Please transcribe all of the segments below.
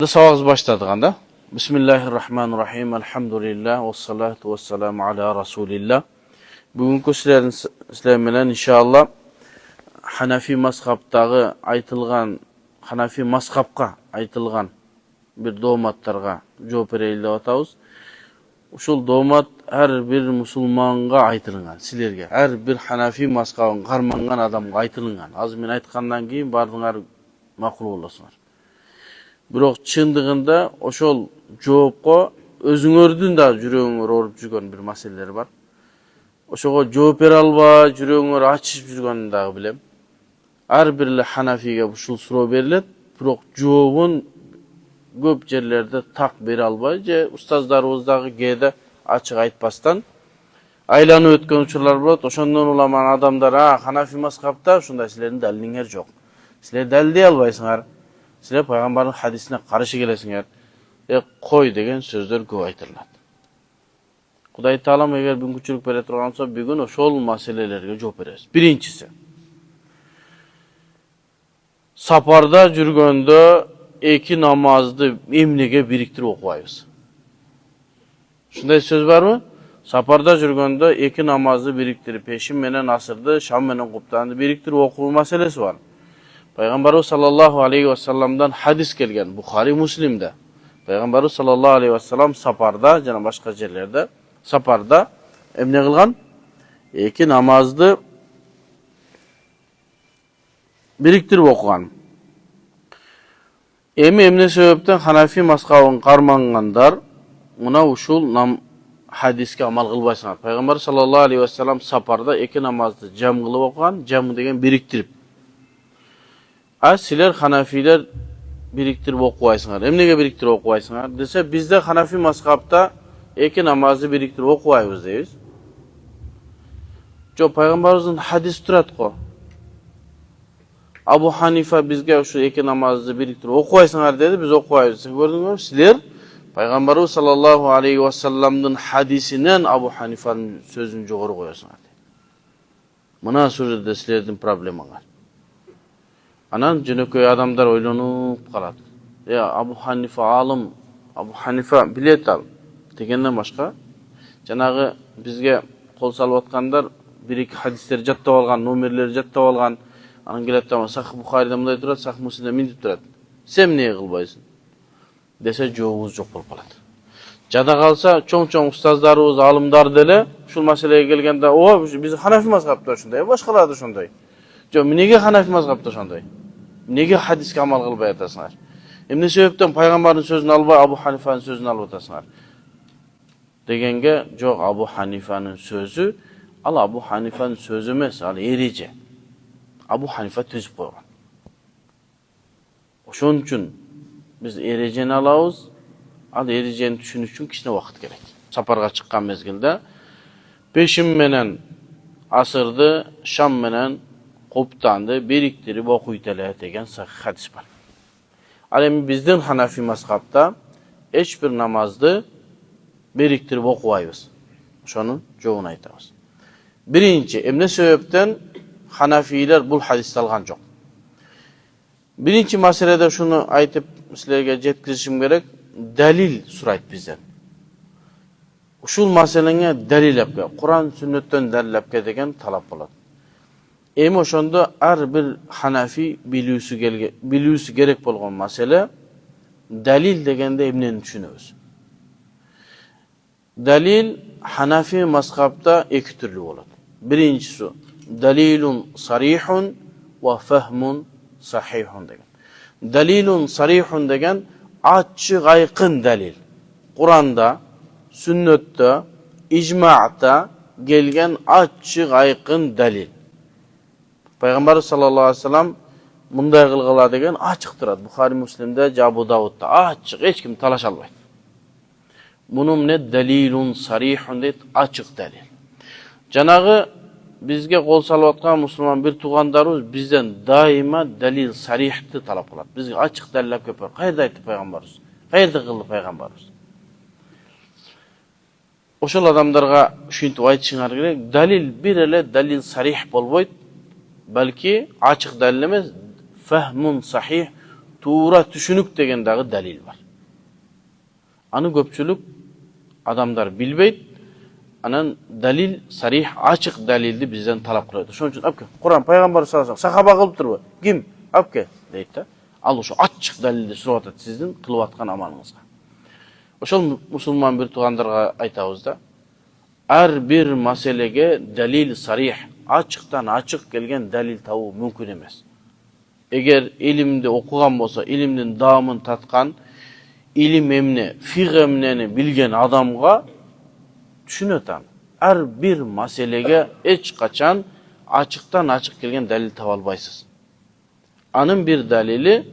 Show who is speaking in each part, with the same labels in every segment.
Speaker 1: Savaz başladık anda. Bismillahirrahmanirrahim. Elhamdülillah. Vessalatu vesselamu ala Resulillah. Bugünkü sizlerle inşallah Hanafi mazhabtağı aytılgan, Hanafi mazhabka aytılgan bir doğmatlarga жооп берели деп атабыз. Ушул doğmat her bir musulmanga aytılgan, sizlerge. Her bir Hanafi mazhabын карманган адамга aytılgan. Az men aytkandan keyin bardыңар макул болосуңар. Бирок чындыгында ошол жоопко өзүңөрдүн да жүрөгүңөр ооруп жүргөн бир маселелер бар. Ошого жооп бере албай жүрөгүңөр ачышып жүргөнүн дагы билем. Ар бир Ханафиге ушул суроо берилет, бирок жообун көп жерлерде так бере албай же устаздарыбыз дагы кээде ачык айтпастан айланып өткөн учурлар болот. Ошондон уламан адамдар Ханафи мазхабта ушундай силердин далилиңер жок. Силер далилдей албайсыңар. Силер пайгамбардын хадисине каршы келесиңер. Кой деген сөздөр көп айтылат. Кудай Таалам эгер мүмкүнчүлүк бере турган болсо бүгүн ошол маселелерге жооп беребиз. Биринчиси. Сапарда жүргөндө эки намазды эмнеге бириктирип окубайбыз? Ушундай сөз барбы? Сапарда жүргөндө эки намазды бириктирип, пешим менен асырды, шам менен куптанды бириктирип окуу маселеси бар. Peygamberimiz sallallahu aleyhi ve sellem'den hadis gelgen Bukhari Müslim'de. Peygamberimiz sallallahu aleyhi ve sellem saparda, jana başka yerlerde saparda emne kılgan iki namazdı biriktirip okugan. Emne sebepten Hanafi mazhabын karmangandar muna uşul hadiske amal kılbaysınlar. Peygamber sallallahu aleyhi ve sellem saparda iki namazdı cam kılıp okugan, camı degen biriktirip. Sizler Hanafiler biriktirip okuyasınlar. Emnege biriktirip okuyasınlar dese bizde Hanafi mazhabta iki namazı biriktirip okuyayız deyiz. Jo Peygamberimizin hadis turat ko. Abu Hanife bizge şu iki namazı biriktirip okuyasınlar dedi, biz okuyayız. Gördünüz mü? Sizler Peygamberimiz sallallahu aleyhi ve sellem'in hadisinden Abu Hanife'nin sözünü joğru koyasınlar. Mına sözde sizlerden problemi var. Anan jönököy adamlar oylonуп kalat. Abu Hanife alım, Abu Hanife bilet al degenden başka. Janagı bizge kol salıp atkandar bir-iki hadisleri jattap algan, nomerleri jattap algan. Anın kelet ama Sahih Bukhari'de mınдай turat, Sahih Müslim'de mintip turat. Sen neye kılbaysın? Dese joğumuz jok bolup kalat. Jada kalsa çoң-çoң ustazlarыбыз, alımlar dele, şul maseleye gelgende, biz Hanafi mazhabda şunday, başkalar da şunday. Jo, nege Hanafi mazhabda şunday? Nege hadiske amal kılbay atasınlar? Emne sebepten Peygamberin sözünü albay, Abu Hanife'nin sözünü alıp atasınlar? Degenge, yok Abu Hanife'nin sözü, Abu Hanife'nin sözü emas, erice. Abu Hanife tüzüp koygan. Oşon üçün biz ereceni alabız, ericeni düşünük üçün kişine vakit gerek. Saparga çıkkan mezgilde, peşim menen asırdı, şam menen koptandı, biriktirip okuytele degen sahih hadis var. Alemi bizden Hanafi mazhabta hiçbir namazdı biriktirip okuyayız. Şunun çoğunu aytabız. Birinci, emne sebepten Hanafiler bu hadis algan çok. Birinci meselede şunu aytıp sizlerge jetkizişim gerek, dalil surayt bizden. Uşul meselene dalil epke, Kur'an sünnetten dalil epke degen talap болады. Emi oşonda ar bir Hanafi bilüsü gerek bolgan mesele dalil degende emneni düşünöbüz. Dalil Hanafi mazhabta iki türlü bolot. Birincisi dalilun sarihun ve fehmun sahihun degen. Dalilun sarihun degen açık aykın dalil. Kur'an'da, sünnette, icma'ta gelgen açık aykın dalil. Peygamber sallallahu aleyhi ve sellem bunday kılgıla degen açık durad. Bukhari Müslim'de, Abu Davud'da açık, hiç kim talaş albaydı. Bunun ne dalilun sarihun deyit, açık dalil. Janağı bizge kol salıp atkan Müslüman bir tuğandarımız bizden daima dalil sarihti talap olat. Bizge açık dalil köper. Kayırda aytı Peygamberimiz? Kayırda kıldı Peygamberimiz? Oşol adamlarga şuyintip aytışыңар gerek. Dalil bir ele dalil sarih bolboyt. Belki açık dalil emez, fehmun sahih, tuura түшүнүк деген дагы далил бар. Аны көпчүлүк адамдар билбейт. Анан далил сарих, ачык далилди бизден талап кылат. Ошон үчүн апке, Куран пайгамбар саллаллаху алейхи сахаба кылыптырбы? Ким? Апке дейт да. Ал ошо ачык далилди сурап атат сиздин кылып аткан амалыңызга. Ошол мусулман бир туугандарга айтабыз да. Ар бир маселеге далил сарих, ачыктан ачык келген далил табуу мүмкүн эмес. Эгер илимди окуган болсо, илимдин даамын таткан, илим эмне, фиг эмнени билген адамга түшүнөт аны. Ар бир маселеге эч качан ачыктан ачык келген далил таба албайсыз. Анын бир далили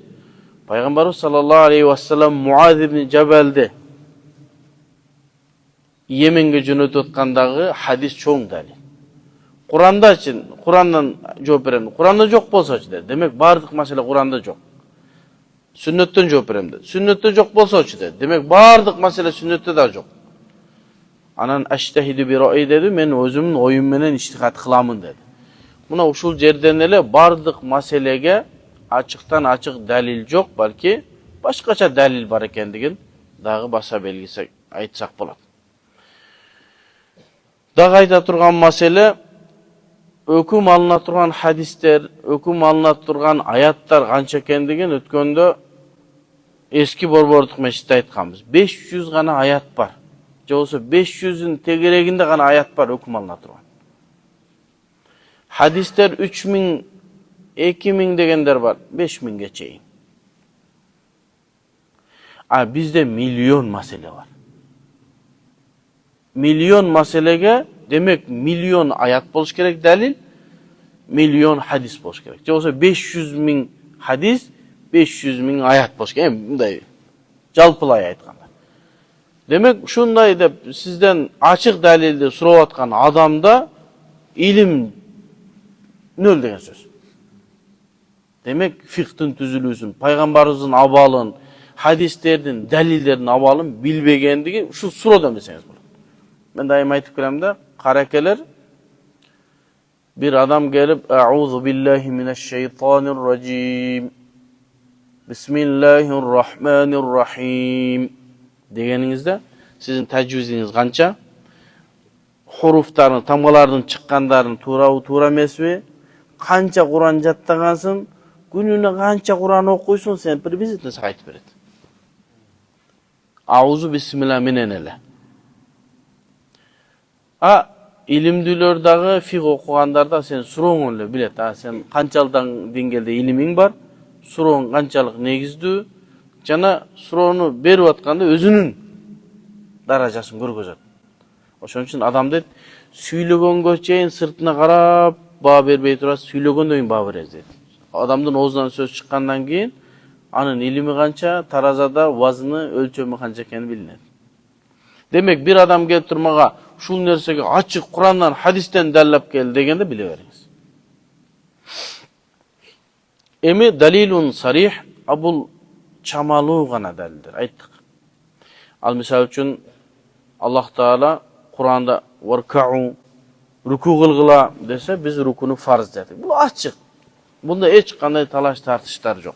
Speaker 1: Пайгамбарыбыз саллаллаху алейхи ва саллям Муаз ибн Жабалды Йеменге жөнөтүп аткандагы хадис чоң далил. Курандан жооп берем. Куранда жок болсочу де. Демек бардык маселе Куранда жок. Сүннөттөн жооп берем де. Сүннөттө жок болсочу де. Демек бардык маселе сүннөттө да жок. Анан аштахиду би ра'i dedi, мен өзүмдүн оюм менен иштихат кыламын dedi. Мына ушул жерден эле бардык маселеге ачыктан ачык далил жок, балки башкача далил бар экендигин дагы баса белгисек айтсак болот. Дагы айта турган маселе өкүм алына турган хадистер, өкүм алына турган аяттар канча экендигин өткөндө эски борбордук мешитте айтканбыз. 500 гана аят бар. Же болсо 500'ün тегерегинде гана аят бар өкүм алына турган. Хадистер 3000, 2000 дегендер бар, 5000ге чейин. А бизде миллион маселе бар. Миллион маселеге, демек миллион аят болуш керек далил, миллион хадис болуш керек. Же болсо 500.000 хадис, 500.000 аят болуш керек. Мындай жалпылай айтканда. Демек ушундай деп сизден ачык далилди сурап аткан адамда илим нөл деген сөз. Демек фиктин түзүлүүсүн, пайгамбарыбыздын абалын, хадистердин, далилдердин абалын билбегендиги ушу суроо эмесеңиз болот. Мен дайым айтып келем да, каракелер bir adam gelip A'udhu billahi mineşşeytanirracim Bismillahirrahmanirrahim degeningizde sizin tecviziniz kança? Hurufların, tamgalardan çıkkanların tuura emesmi? Kança Kur'an jattagansın? Gününe kança Kur'an okuysun sen bir bizitne sayt beret. A'udhu bismillah minenele. İlimdilerdagi fiq okugandarda sen surooңу эле билет. Sen канчалдан деңгээлде илимиң бар, surooң канчалык негиздүү, жана суроону берип атканда өзүнүн даражасын көргөзөт. Ошон үчүн адам дейт, сүйлөгөнгө чейин сыртына карап, баа бербей тура сүйлөгөндөн кийин баа берет дейт. Адамдын оозунан сөз чыккандан кийин анын илими канча, таразада вазны, өлчөмү канча экени билинет. Демек bir adam келип турмага ушул нерсеге ачык Курандан, хадистен далилдеп кел дегенде биле бериңиз. Эми далилун сарих, бул чамалуу гана далилдер айттык. Ал мисал үчүн Аллах Таала Куранда варкау руку кылгыла десе, биз рукуну фарз дедик. Бул ачык. Бунда эч кандай талаш тартыштар жок.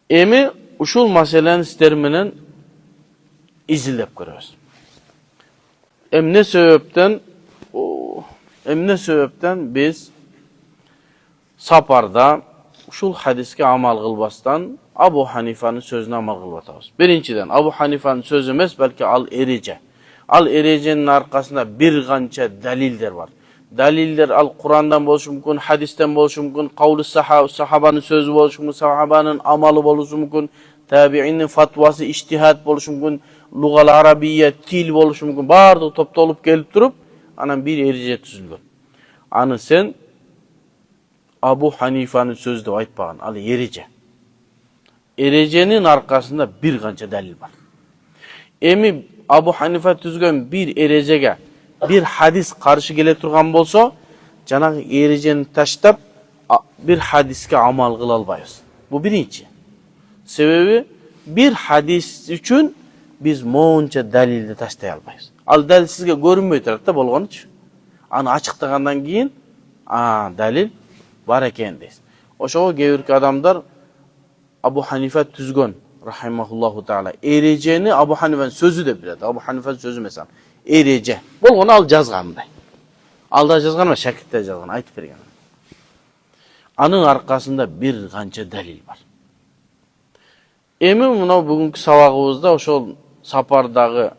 Speaker 1: Эми ушул маселени сиздер менен izlep görüyoruz. Emne sebepten biz saparda uşul hadiske amal kılbastan Abu Hanifa'nın sözüne amal kılbatağız. Birinciden Abu Hanifa'nın sözü emas, belki al erece. Al erecenin arkasında bir kança dalilder var. Dalilder al Kur'an'dan boluşu mümkün, hadisten boluşu mümkün, kavlu sahabanın sözü boluşu mümkün, sahabanın amalı boluşu mümkün, tabiinin fatvası, iştihat boluşu mümkün, lugal arabiye, til boluşu mümkün, bardı toptolup gelip durup, anan bir erece tüzülgün. Anı sen Abu Hanifa'nın sözü de aytpağın, al erece. Erecenin arkasında bir kança dalil var. Emi Abu Hanifa tüzgün bir erecege bir hadis karşı gele turgan bolsa, janagı ereceni taştap bir hadiske amal kıla albayız. Bu birinci. Sebebi bir hadis üçün biz moğunca dalilde taştay albayız. Al dalil sizge görünmöy tarafta bolğan için. Anı açıktağandan keyin dalil var eken deyiz. Oşoğu gevirki adamlar Abu Hanife tüzgön rahimahullahu taala. Erejeni Abu Hanife'nin sözü de biledi. Abu Hanife'nin sözü mesela. Ereje. Bolğonu al yazganday. Alda yazgan ama şakirtte yazgan. Aytıp bergen. Anın arkasında bir kança delil var. Emin muna bugünkü sabagыбызda oşol sapardağı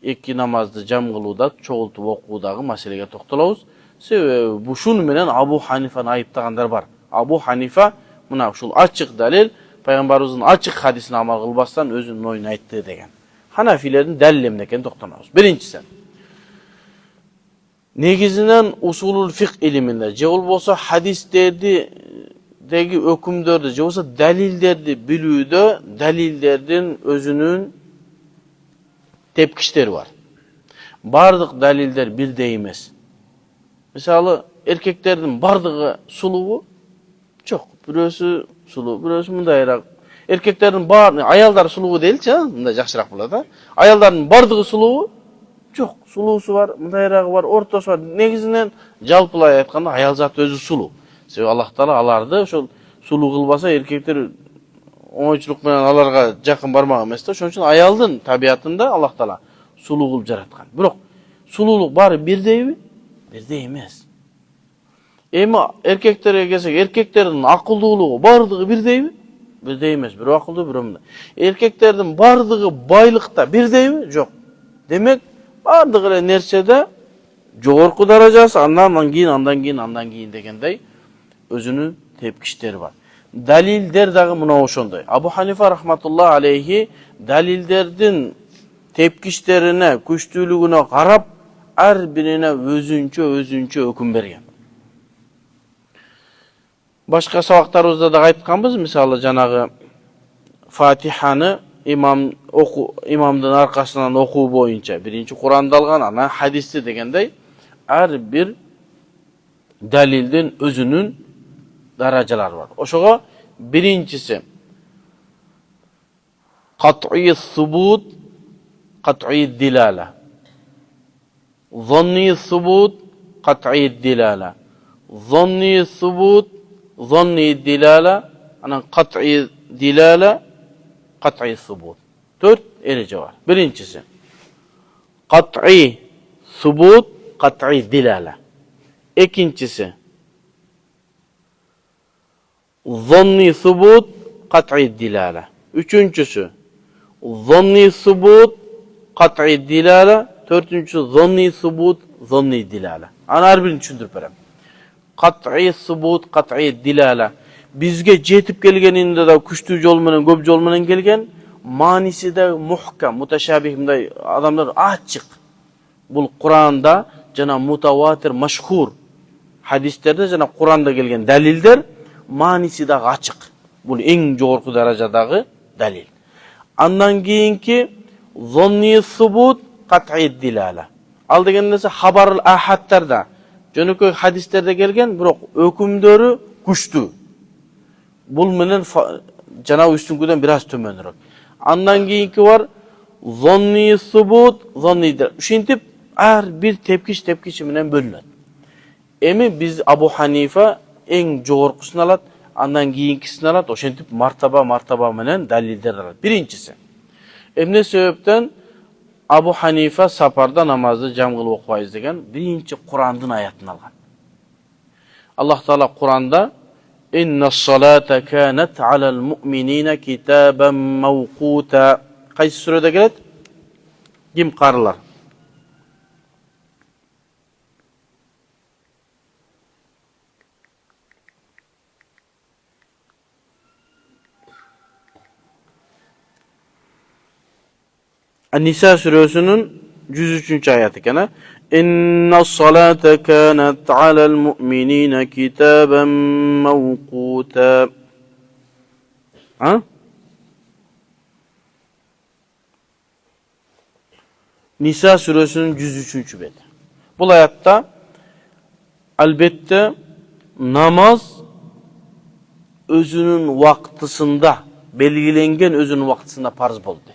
Speaker 1: iki namazdı cam kılıuda çoğultup okuudağı meselege toktolabız. Sebebi bu şunu menen Abu Hanife'ni ayıptagandar var. Abu Hanife muna uşul açık delil Peygamberimizin açık hadisine amal kılbastan özünün oyunu ayttığı degen. Hanafilerin delillemdeken toktanabız. Birincisi, negizinden usulul fiqh iliminde, je bolsa hadislerdi degi hükümdörde, je bolsa delillerdi bilүүdө, delillerin özünün tepkişleri var. Bardık deliller birde emes. Mesela erkeklerin bardığı suluğu çok. Birösü suluğu, birösü mundayrak. Erkeklerin ayaldar suluğu değil, munda jakşırak bolada. Ayalların bardığı suluğu çok. Suluğusu var, mundayrağı var, ortası var. Negizinden jalpılay aytkanda ayal zat özü suluğu. Sebebi Allah Taala alardı ошол suluğu kılbasa erkekler oňçuluk menен alarga jakın barmak emes da. Şoň üçin ayaldın tabiatında Allah Taala suluğu kılıp jaratkan. Biroq suluğuluk bari birdeybi? Birde emes. Ema erkeklerge gelsek, erkeklerin akıllılığı bardığı birdeybi? Birde emes. Biri akıllı, biri munda. Erkeklerin bardığı baylıkta birdeybi? Jok. Demek bardığı nersede jogorku darajası andan keyin degендей özünün tepkişleri var. Dalilder dagı muna oşonday. Abu Hanife rahmatullah aleyhi dalillerden tepkişlerine, güçlülüğüne karap her birine özünçe hüküm bergen. Başka sabaklarımızda da aytkanbız, misалы janağı Fatiha'nı imamdın arkasından oku boyunca birinci Kur'an'da algan, ana hadisi degендей her bir dalilden özünün darajalar var. Oşoğa birincisi kat'i subut, kat'i dilale. Zanni subut, kat'i dilale. Zanni subut, zanni dilale. Anan kat'i dilale, kat'i subut. 4 erece var. Birincisi kat'i subut, kat'i dilale. İkincisi zanni subut, kat'i dilale. Üçüncüsü zanni subut, kat'i dilale. Dördüncüsü zanni subut, zanni dilale. Ana her birini düşündürüp berem. Kat'i subut, kat'i dilale. Bizge jetip gelgeninde de күчтүү жол менен, көп жол менен келген, manisi de muhkam, muteşabih adamlar açık. Bu Kur'an'da jana mutawatir, maşhur hadislerde jana Kur'an'da gelgen dalilder manisi de açık. Bu en jogorku darajadagı dalil. Andan keyinki zanni subut, kat'i dilale. Al degendese habarul ahadlarda, jönököy hadislerde gelgen, biroq hükümdörü güçlü. Bul menen jana üstünküden biraz tömönürök. Andan keyinki var zanni subut, zanni dilale. Uşintip her bir tepkiç menen bölünөt. Emi biz Abu Hanife en jogorkusunu alat, andan keyinkisini alat, oşentip martaba menen dalilder alat. Birincisi, emne sebepten Abu Hanife saparda namazı cam kılıp okubayız degen birinci Kur'an'dan ayatını algan. Allah Teala Kur'an'da İnne's salate kânet alel mu'minîne kitâben mevkûta. Qaysı surede gelet? Kim qarılar? An-Nisa suresinin 103. ayeti kana. İnne's salate kânet alel mu'minîne kitâben mevkûta. Ha? Nisa suresinin 103. beti. Bu ayette elbette namaz özünün vaktisinde, belgilengen özünün vaktisinde farz boldu dedi.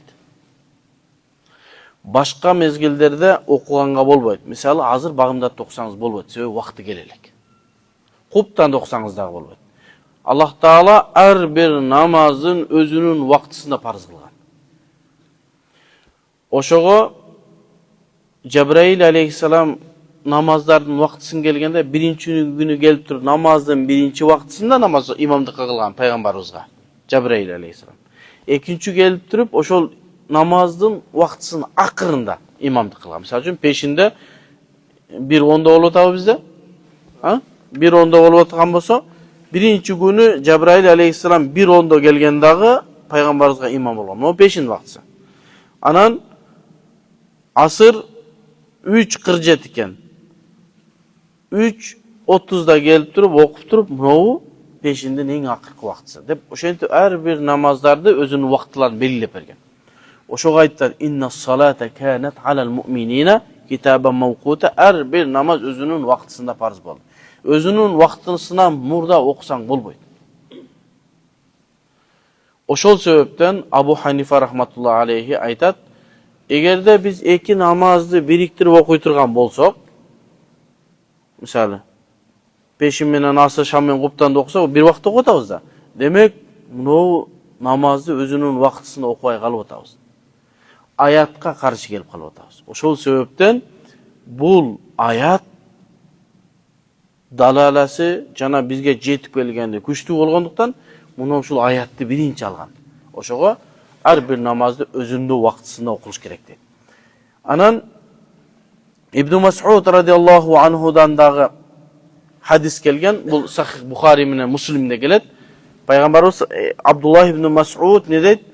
Speaker 1: Başka mezgillerde okuganga bolboyt. Misалы hazır bagımda toksаңыз bolboyt. Себеби vakti gelelek. Kuptan toksаңыз da bolboyt. Allah Taala her bir namazın özünün vaktısında farz kılgan. Oşogo Cebrail aleyhisselam namazların vaktıсын gelgende birinci günü gelip turup namazın birinci vaktısında namaz imamdıkka kılgan peygamberimizga Cebrail aleyhisselam. Ekinci gelip turup oşol namazın vaktısının akırında imamdık kılgan. Misal üçün peşinde bir onda olup atabı bizde. Bir onda olup atkan bolsa birinci günü Cebrail aleyhisselam bir onda gelgendagi peygamberimizga imam bolgan. O peşin vaktısı. Anan asır 3:47 iken 3:30'da gelip turup okup turup mınovu peşinden en akırkı vaktısı. Dep oşenti her bir namazlarda özünün vaktılarını belirlep bergen. Oşoga aytlar inna salate kanet alal mu'minina kitaben mevkuta, her bir namaz özünün vaktısında farz boldu. Özünün vaktısına murda okusan bolboydu. Oşol sebepten Abu Hanife rahmatullahi aleyhi aytat, egerde biz iki namazды biriktirip okuy turgan bolsok, misali peşin menen asır şam men куптанды okusak bir vaqt okuyup atabыз da. Demek bu namazды özünün vaktısında okubay kalıp atabız. Ayatка karşı gelip kalıp atabız. Oşol sebepten bul ayat dalalası jana bizge жетip келгенде күчтүү болгондуктан муну ушул аятты биринчи алган. Ошого her bir namazda özünde vaktısında okuluş gerek dedi. Anan İbn Mas'ud radıyallahu anhudan dağı hadis gelgen, bu Sahih Bukhari menen Müslim'de gelet. Peygamberimiz Abdullah ibn Mas'ud ne dedi?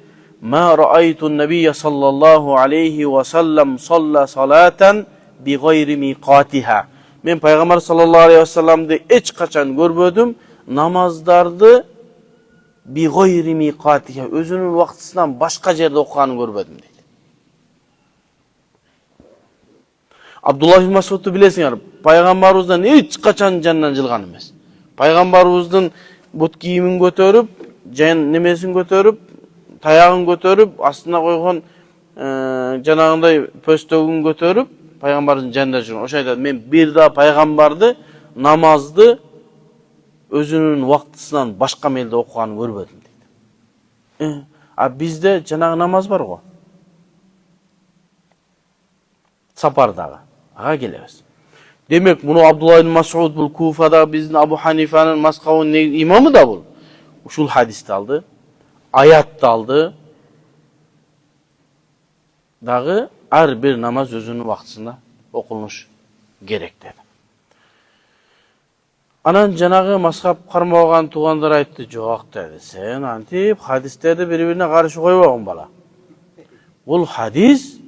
Speaker 1: Ma ra'aytu'n nebiyye sallallahu aleyhi ve sellem salla salaten bi gayri miqatiha. Men Peygamber sallallahu aleyhi ve sellem'de hiç kaçan görmedim namazdardı bi gayri miqatiha, özünün vaktısından başka yerde okuganı görmedim dedi. Abdullah ibn Mas'ud'u bilesiňer, Peygamberimizden hiç kaçan jandan jılgan emes. Peygamberimizden but kiyimin götörüp, nemesin götörüp, tayağın götörüp, aslına koygan janagınday pöstөгün götörüp, Peygamberimizin jandan jılgan. Oşo aytadi, men bir daha Peygamberdi namazdı özünün vaktısından başka melde okuganı görmedim dedi. Bizde janagı namaz var go. Sapardağı. Aga gelebez. Demek bunu Abdullah ibn Mas'ud bul Kufa'da bizden Abu Hanifa'nın maskavın imamı da bul. Uşul hadis aldı. Ayat da aldı. Dağı her bir namaz özünün vaktısında okunmuş gerek dedi. Anan janagı maskap karmagан tuğanlar aytdı, "Joq" dedi. Sen antip hadislerdi bir-birine karşı koybagın bala. Bul hadis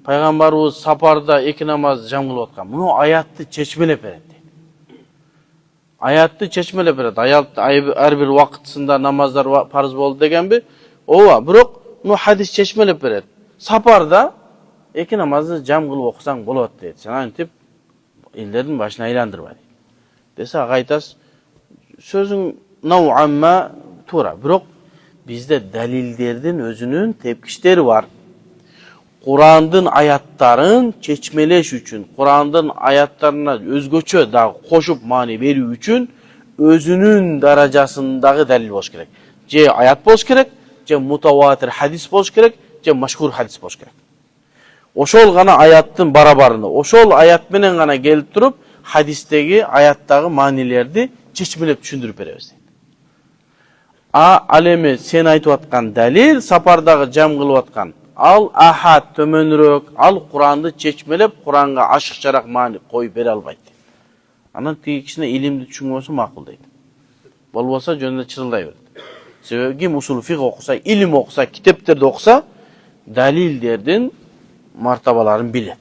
Speaker 1: Peygamberimiz saparda iki namaz jam kılıp atkan. Bunu ayatты çeşmelep beredi. Ayatты çeşmelep beredi. Ayat her bir vaktısında namazlar farz boldu degen bir. Ova, birok bunu hadis çeşmelep beredi. Saparda iki namazı jam kılıp okusan bolat dedi. Sen antip ellerin başına aylandırma. Dese agaytas sözün nau'amma tura. Birok bizde dalillerden özünün tepkişleri var. Kur'an'ın ayatların çeçmeleş üçün, Kur'an'ın ayatlarına özgöçö da koşup mani veriyor üçün özünün darajasındağı dalil boş gerek. Ce ayat boş gerek, ce mutavatir hadis boş gerek, ce maşhur hadis boş gerek. Oşol gana ayattın barabarında, oşol ayat menen gana gelip durup hadistegi ayattagı manilerdi çeçmelep düşündürüp berебиз. Alemi sen aytıp atkan dalil, sapardağı jam kılıp atkan. Al ahad tömönürök, al Kur'an'ды çeçmelep, Kur'an'a aşıkçarak mani koy bere albaydı. Anan tigi kişine ilimdi düşünmesi makul deydi. Bolbosa jönünde çırılday verdi. Sebebi kim usul fiqh okusa, ilim okusa, kitapterde okusa, dalillerden martabaların bilet.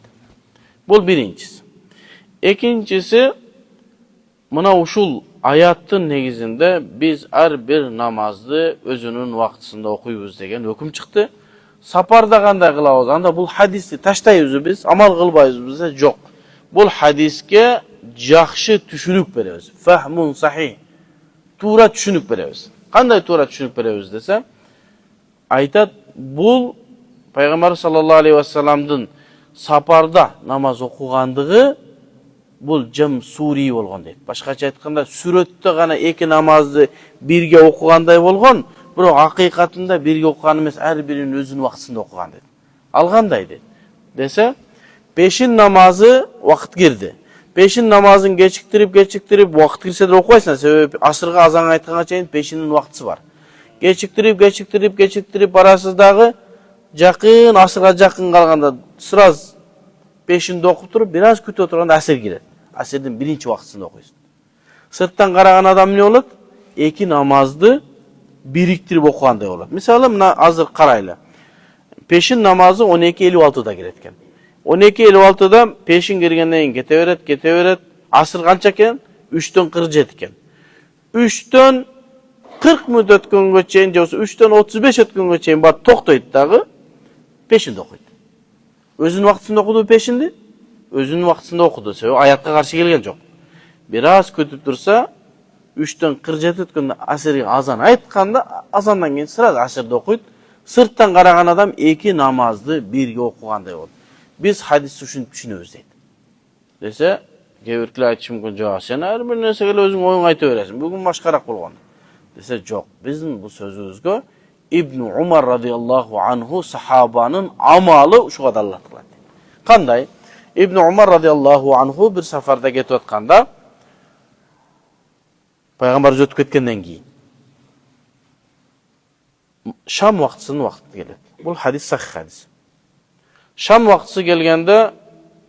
Speaker 1: Bu birincisi. İkincisi, mına uşul ayattın negizinde biz her bir namazdı özünün vaktısında okuyuz degen hüküm çıktı. Saparda qanday kılavuz? Anda bul hadisi taştayız biz, amal kılbayız bize yok. Bul hadiske yaxşı tüşünük berебиз. Fahmun sahih. Tuğra tüşünük berебиз. Qanday tuğra tüşünük berебиз dese, aytat bul Peygamber sallallahu aleyhi ve sellem'din saparda namaz okugandığı Бул жам сури болгон дейт. Башкача айтканда сүрөттө гана эки намазды бирге окугандай болгон, бирок акыйкатында бирге окуган эмес, ар бирин өзүнүн убактысында окуган дейт. Ал кандай дейт? Десе, пешин намазы убакыт кирди. Пешин намазын кечиктирип убакыт кирсе да окубайсың, себеби асырга азан айтканга чейин пешинин убактысы бар. Кечиктирип барасыз дагы жакын асырга жакын калганда сразу пешинди окуп туруп, бир аз күтүп отурганда асыр кирет. Асырдын биринчи убактысында окуйсуң. Сырттан караган адам эмне болот? Эки намазды бириктирип окугандай болот. Мисалы, мына азыр карайлы. Пешин намазы 12:56-да кирет экен. 12:56-да пешин киргенден кийин кете берет. Асыр канча экен? 3-төн 47 экен. 3-төн 40 мүнөт өткөнгө чейин, же болбосо 3-төн 35 өткөнгө чейин барып токтойт дагы, пешинди окуйт. Өзүнүн убактысында окуду пешинди? Өзүнүн убактысында окуду, себеби аятка каршы келген жок. Бир аз күтүп турса, 3-төн 47 өткөндө асырга азан айтканда, азандан кийин сразу асырды окуйт. Сырттан караган адам эки намазды бирге окугандай болот. Биз хадисти ушинтип түшүнөбүз дейт. Десе, кээ биркилер айтышы мүмкүн, жок, сен ар бир нерсеге эле өзүң оюңду айта бересиң. Бүгүн башкараак болгон. Десе, жок, биздин бул сөзүбүзгө Ибн Умар радиаллаху анху сахабанын амалы ушуга далилат кылат. Кандай? Ибн Умар радиаллаху анху бир сафарда кетип атканда, пайгамбарыбыз өтүп кеткенден кийин Шам вактысынын вакыты келет. Бул хадис сахих хадис. Шам вактысы келгенде,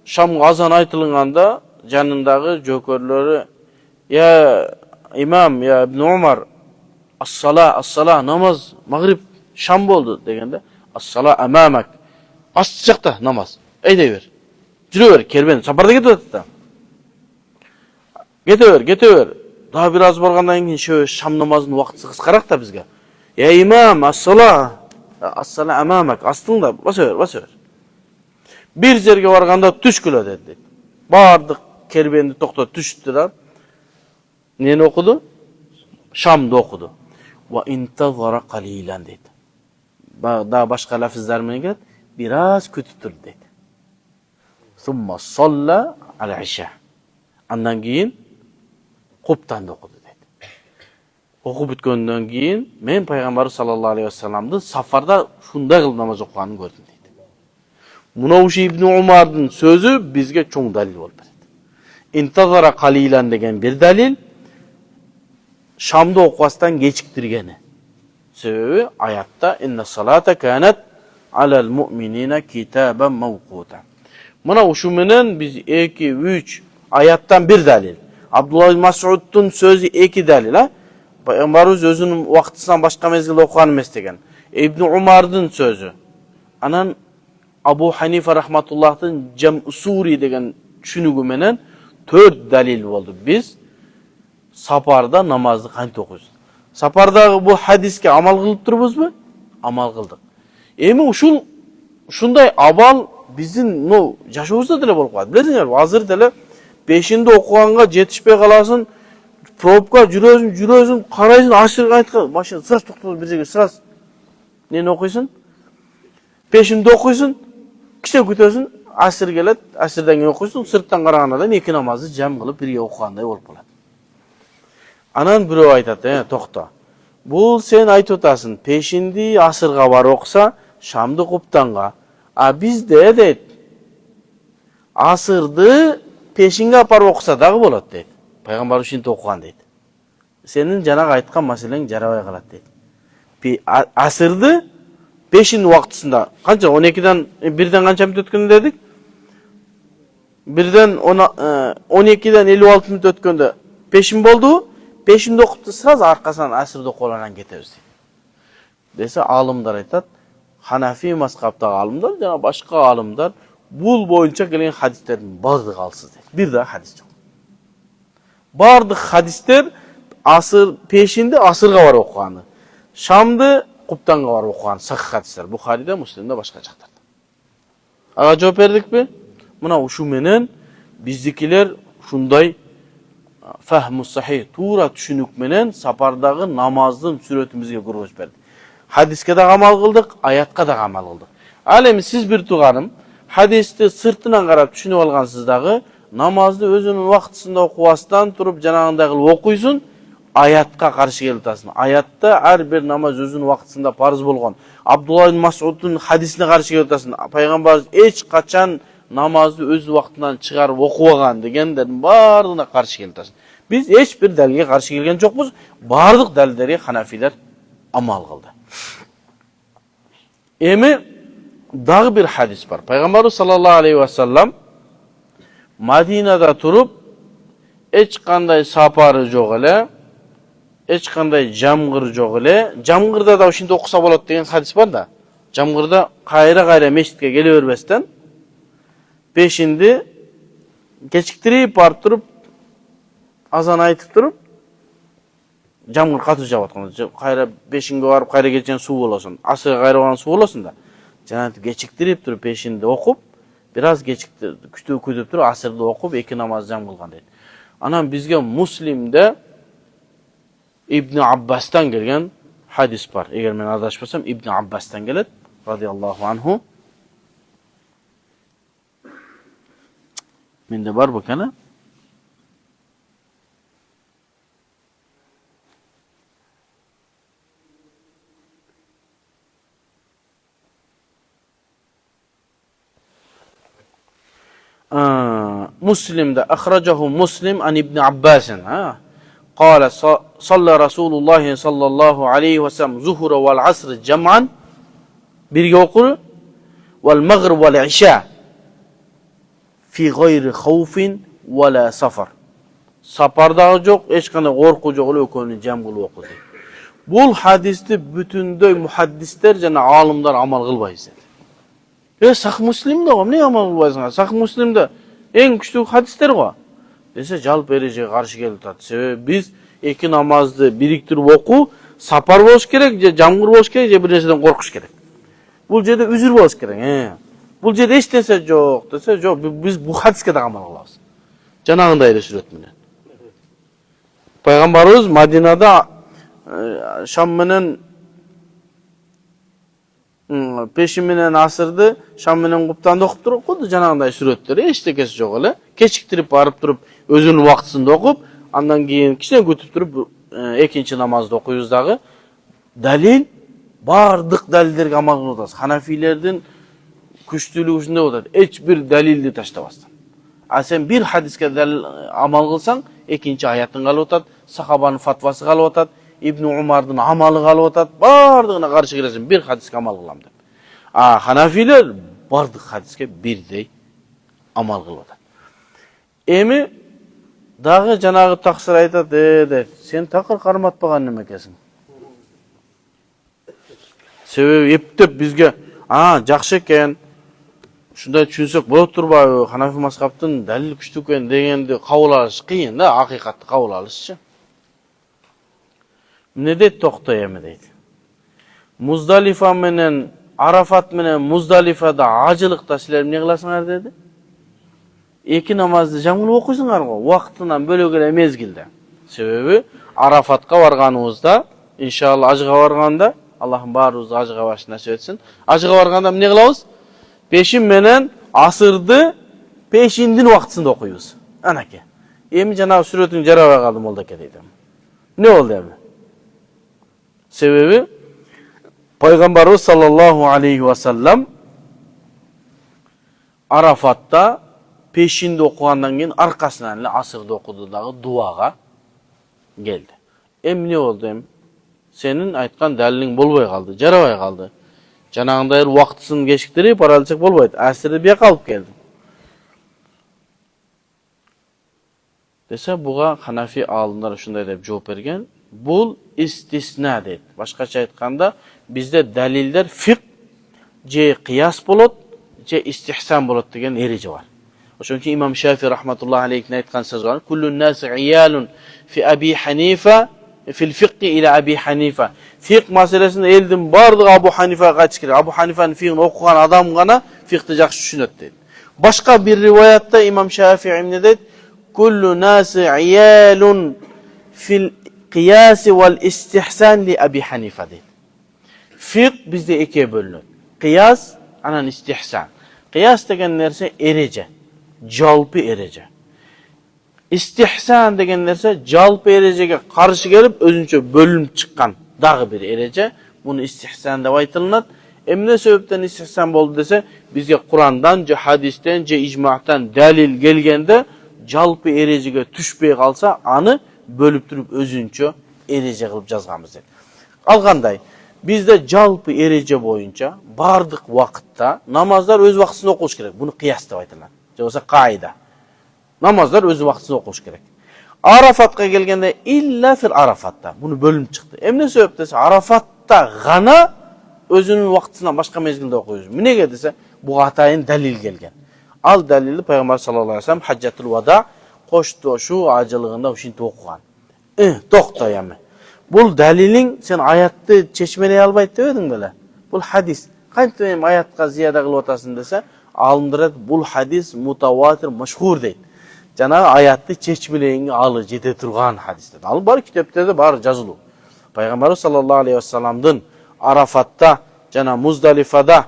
Speaker 1: Шамга азан айтылганда, жанындагы жөкөрлөрү: "Я имам, я Ибн Умар, ас-сала, намаз, магриб, шам болду" дегенде, "Ас-сала амамак". Асты жакта намаз. Айдай бер. Жүрө бер, кербен сапарда кетип атат да. Кете бер. Дагы бир аз баргандан кийин шам намазынын убакыты кыскараак да бизге. "Я имам, ас-сала амамак". Астыңда, баса бер. Бир жерге барганда түшкүлө деди. Бардык кербенди токтотуп түштү да. Нени окуду? Шамды окуду. Ва интазара қалилан дейт. Да башка лафыздар менен келет. Бир аз күтүп тур дейт. Сумма салла ал-иша. Андан кийин куптанды окуду дейт. Окуп бүткөндөн кийин мен пайгамбар саллаллаху алейхи вассаламды сафарда шундай кылып намаз окуганын көрдүм дейт. Мына ушу Ибн Умардын сөзү бизге чоң далил болуп берет. Интазара қалилан деген бир далил, шамды окубастан кечиктиргени. Себеби аятта инна салата канат алал муъминина китабан мавкута. Мына ушу менен биз 2-3 аяттан бир далил. Абдулла Мас'удтун сөзү 2 далил, Пайгамбарыбыз өзүнүн убактысынан башка мезгилде окуган эмес деген. Ибн Умардын сөзү. Анан Абу Ханифа рахматуллахтын жам сури деген түшүнүгү менен 4 далил болду. Биз сапарда намазды кантип окуйбуз? Сапардагы бул хадиске амал кылып турбузбу? Амал кылдык. Эми ушундай абал биздин жашообузда деле болуп калат. Билесиңерби, азыр деле пешинди окуганга жетишпей каласың, пробка жүрөсүң, карайсың, асырга айткан, машина сразу токтотуп бир жерге сразу нени окуйсуң? Пешинди окуйсуң, киче күтөсүң, асыр келет, асырдан кийин окуйсуң, сырттан карагандан эки намазды жам кылып бирге окугандай болуп калат. Анан бирөө айтат, токто. Бул сен айтып атасың, пешинди асырга бар окуса, шамды куптанга. А бизде дейт, асырды пешинге апарып окуса дагы болот дейт. Пайгамбар ушинтип окуган дейт. Сенин жанагы айткан маселең жарабай калат дейт. Асырды пешин убактысында канча 12ден 1ден канча мүнөт өткөндө дедик? 1ден 12ден 56 мүнөт өткөндө пешин болду. Пешинди окупту сразу аркасынан асырды окуганан кетебиз дейт. Десе алымдар айтат, Ханафи мазхабтагы алымдар жана башка алымдар бул боюнча келген хадистердин баардыгы алсыз дейт. Бир да хадис жок. Бардык хадистер пешинди асырга барып окуганы, шамды куптанга барып окуган сахих хадистер. Бухариде, Муслимде, башка жактарда. Ага жооп бердикпи? Мына ушу менен биздикилер ушундай фахму сахих, туура түшүнүк менен сапардагы намаздын сүрөтүбүзгө көргөзүп берди. Хадиске да амал кылдык, аятка да амал кылдык. Ал эми сиз бир тууганым, хадисти сыртынан карап түшүнүп алгансыз дагы, namazды өзünün вакытысында окубастан туруп жанагындай кылып окуйсуң, аятка каршы келип атасың. Аятта ар бир намаз өзünün вакытысында парыз болгон. Абдулла ибн Мас'удтун хадисине каршы келип атасың. Пайгамбарыбыз эч качан намазды өз вакытынан чыгарып окубаган дегендердин бардыгына каршы келип атасың. Biz эч бир далилге каршы келген жокпуз. Бардык далилдерге ханафилер амал кылды. Эми дагы бир хадис бар. Пайгамбарыбыз саллаллаху алейхи ва саллам Мадинада туруп эч кандай сапары жок эле, эч кандай жамгыр жок эле. Жамгырда да ушинтип окуса болот деген хадис бар да. Жамгырда кайра мешитке келе бербестен пешинди кечиктирип барып туруп азан айтып туруп жамгыр катуу жаап атканда кайра пешинге барып кайра кечен суу болосун. Асырга кайра барган суу болосун да. Жанагы кечиктирип туруп пешинди окуп, бир аз күтүп туруп асырды окуп эки намаз жам кылган дейт. Анан бизге Муслимде Ибн Аббастан келген хадис бар. Эгер мен адашпасам, Ибн Аббастан келет, радиаллаху анху. Менде бар бакана. مسلم ده أخرجه مسلم عن ابن عباس قال صلى رسول الله صلى الله عليه وسلم ظهر والعصر جمعا باليوقل والمغرب والعشاء في غير خوف ولا سفر سفر جوق eç qanday korku jok эле экөөнү жам кылып окуду. Бул хадисти бүтүндөй мухаддистер жана алымдар амал кылбайбыз. Сах Муслимде го, эмне амал кылбайсыңар? Сах Муслимде эң күчтүү хадистер го. Десе жалпы эрежеге каршы келип атат. Себеби биз эки намазды бириктирип окуу сапар болуш керек, же жамгыр болуш керек, же бир нерседен коркуш керек. Бул жерде үзүр болуш керек. Бул жерде эч нерсе жок десе, жок, биз бул хадиске да амал кылабыз. Жанагындай эле сүрөт менен. Пайгамбарыбыз Мадинада Шам менен пешин менен асырды, шам менен куптанды окуп туруп койду, жанагындай сүрөттөр эчтекеси жок эле. Кечиктирип барып туруп өзүнүн убактысында окуп, андан кийин кичине күтүп туруп экинчи намазды окуйбуз дагы. Далил бардык далилдерге амал кылып атабыз. Ханафилердин күчтүүлүгү ушундай болот. Эч бир далилди таштабастан. А сен бир хадиске далил амал кылсаң, экинчи аятын калып атат, сахабанын фатвасы калып атат, Ибн Умардын амалы калып атат, бардыгына каршы келесиң, бир хадиске амал кылам деп. Ханафилер бардык хадиске бирдей амал кылып атат. Эми дагы жанагы таксыр айтат, деп, сен такыр карматпаган неме экенсиң. Себеби эптеп бизге, жакшы экен, ушундай түшүнсөк болот турбайбы, Ханафи мазхабтын далил күчтүү экен дегенди кабыл алыш кыйын да, акыйкатты кабыл алышчы. Эмне дейт токтой эми дейт. Муздалифа менен Арафат менен Муздалифада ажылыкта силер эмне кыласыңар деди? Эки намазды жам кылып окуйсуңар го, убактынан бөлөк эле мезгилде. Себеби Арафатка барганыбызда, иншалла ажыга барганда, Аллахым баарыбызды ажыга барыш насип этсин. Ажыга барганда эмне кылабыз? Пешин менен асырды пешиндин убактысында окуйбуз. Анаке. Эми жанагы сүрөтүн жарабай калды молдоке дейт. Эмне болду эми? Себеби Пайгамбарыбыз саллаллаху алейхи ва саллам Арафатта пешинди окугандан кийин аркасынан эле асырды окуду дагы дуага келди. Эмне болду эми? Сенин айткан далилиң болбой калды, жарабай калды. Жанагындай убактысын кечиктирип бара алсак болбойт. Асырды бияка алып келдим. Десе буга Ханафи алымдар ушундай деп жооп берген. Бул истисна дейт. Башкача айтканда, бизде далилдер фиq же кыяс болот, же истихсан болот деген эреже бар. Ошон үчүн Имам Шафи рахматуллахи алейхи айткан сөз бар. Куллу нас иялун фи Аби Ханифа фил фиqi ila Abi Hanifa. Fiq маселесин элдин бардыгы Абу Ханифага кайтыш керек. Абу Ханифанын фиqин окуган адам гана фиqти жакшы түшүнөт дейт. Башка бир риваятта Имам Шафи эмне дейт? Куллу нас иялун фил qiyas wal istihsan li Abi Hanifa deydi. Fiq bizde ikiye bölünür. Qiyas anan istihsan. Qiyas degen nerse erece. Jalpı erece. İstihsan деген nerse жалпы erejege karşı gelip özünçe bölünüp çıkan dağı bir ereje. Bunu istihsan dep aytılınat. Emne sebepten istihsan boldu dese, bizge Kur'an'dan, je hadisten, je icma'tan dalil gelgende жалпы erejege düşpey kalsa anı bölüp durup özünçe ereje kılıp жазганбыз dedi. Alganday, bizde жалпы ereje boyunca bardık vakitta namazlar öz vaktinde okuş gerek. Bunu kıyas dep aytılат. Je bolsa kaida. Namazlar öz vaktinde okuş gerek. Arafat'a gelgende illa fil Arafat'ta. Bunu bölünüp çıktı. Emne sebep dese Arafat'ta gana özünün vaktisinden başka mezgilde okuyuyoruz. Münege dese bu hatayın dalil gelgen. Al dalili Peygamber sallallahu aleyhi ve sellem Haccatul Vada koştu şu acılığında uşinti okugan. Dokta yami. Bul dalilin sen ayatты çeşmeley albayt demedin böyle. Bul hadis. Kanti benim ayatka ziyada kılıp otasın dese alındırat bul hadis mutavatir meşhur deydi. Jana ayatты çeşmeleyinge alı jete turgan hadis dedi. Al bar kitaplarda bar жазылуу. Peygamber sallallahu aleyhi ve sellem'din Arafat'ta jana Muzdalifa'da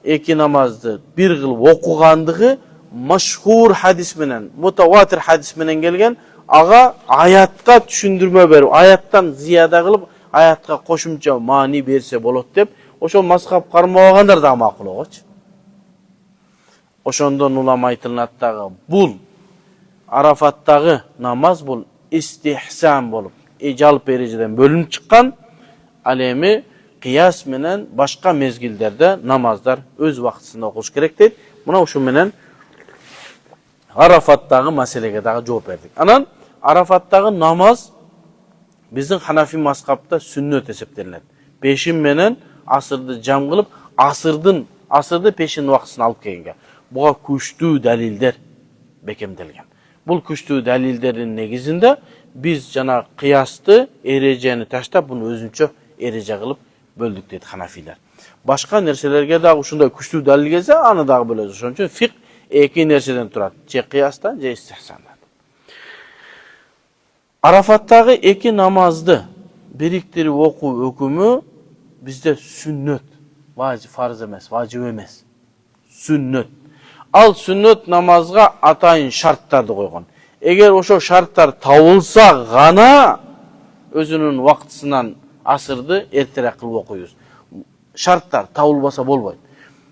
Speaker 1: iki namazdı bir kıl okugandığı meşhur hadis menen, mutavatir hadis menen gelgen ağa ayatka düşündürme berip, ayattan ziyada kılıp ayatka koşumça mani berse bolot dep, oşo mazhab karmagaganдар da makul ogoç. Oşondan ulama aytılınatdagı bul Arafat'tagı namaz bul istihsan bolup, жалпы erejeden bölünüp çıkan alemi kıyas menen başka mezgillerde namazlar öz vaktinde okuş gerek deydi. Buna şu menen Arafat'tagı meselege dağı cevap verdik. Anan Arafat'tagı namaz bizden Hanafi mazhabta sünnet hesaplanadi. Peşin menen asırdı cam kılıp asırdı peşin vaktini alıp kelgenge. Buga күчтүү dalilder bekemdelgen. Bul күчтүү dalilderin negizinde biz jana kıyastı erejeni taştap bunu özünçe ereje kılıp böldük dedi Hanafiler. Başka nerselerge dagı uşunday күчтүү dalil gelse anı dagı bölөбүз. Ошон үчүн фик эки нерседен турат. Je kıyastan, je istihsandan. Arafat'tagı iki namazdı biriktirip oku hükümü bizde sünnet. Vacip, farz emes, vacip emes. Sünnet. Al sünnet namazga atayın şartlardı koygan. Eğer oşo şartlar tavılsa gana özünün vaktisinden asırdı erterek kılıp okuyuz. Şartlar tavılbasa bolboyt.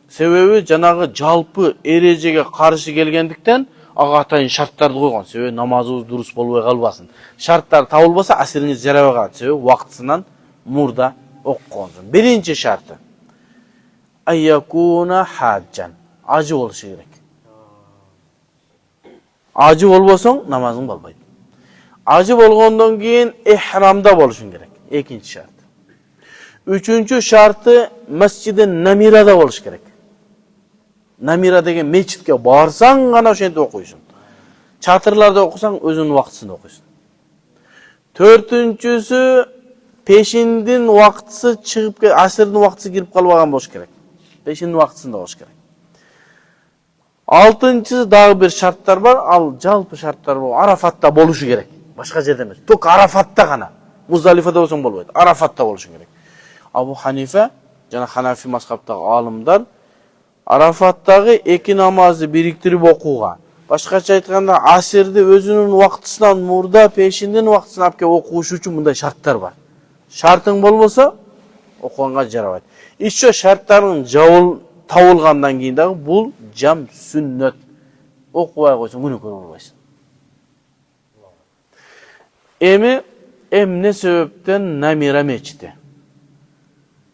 Speaker 1: Sebebi janagı жалпы erejege karşı gelgendikten ağa atayın şartlardı koygan. Sebebi namazınız durus bolbay kalbasın. Şartlar tavılbasa asırınız jarabay kalat. Sebebi vaktisinden murda okugonsun. Birinci şartı. Ayyakuna haccan. Acı oluşu gerek. Acı olbosoň namazın bolbayt. Acı bolgondan keyin ihramda boluşun gerek. İkinci şart. Üçüncü şartı mescid-i Namira'da boluş gerek. Namira degen meçitke barsan gana oşente okuysun. Çatırlarda okusan özünün vaktısında okuysun. Dördüncüsü peşindin vaktisi çıkıp asırdın vaktisi girip kalbagan boluş gerek. Peşindin vaktısında boluş gerek. Altıncısı daha bir şartlar var. Al жалпы şartlar var. Arafat'ta boluşu gerek. Başka yerde demez. Tok Arafat'ta gana. Muzdalifa'da olsan bolbaydı. Arafat'ta boluşu gerek. Abu Hanife, jana Hanafi mazhabtagı alımlar Arafat'tagı iki namazı biriktirip okuğa. Başkaça aytkanda asirdi özünün vaktisinden murda peşinden vaktısını apke okuşu üçün bunday şartlar var. Şartın bolbosa okuganga jarabayt. İşço şartların tavılgandan keyin dagı bul jam sünnet. Okubay koysun günükür bolboysun. Emne sebepten Namira meçidi.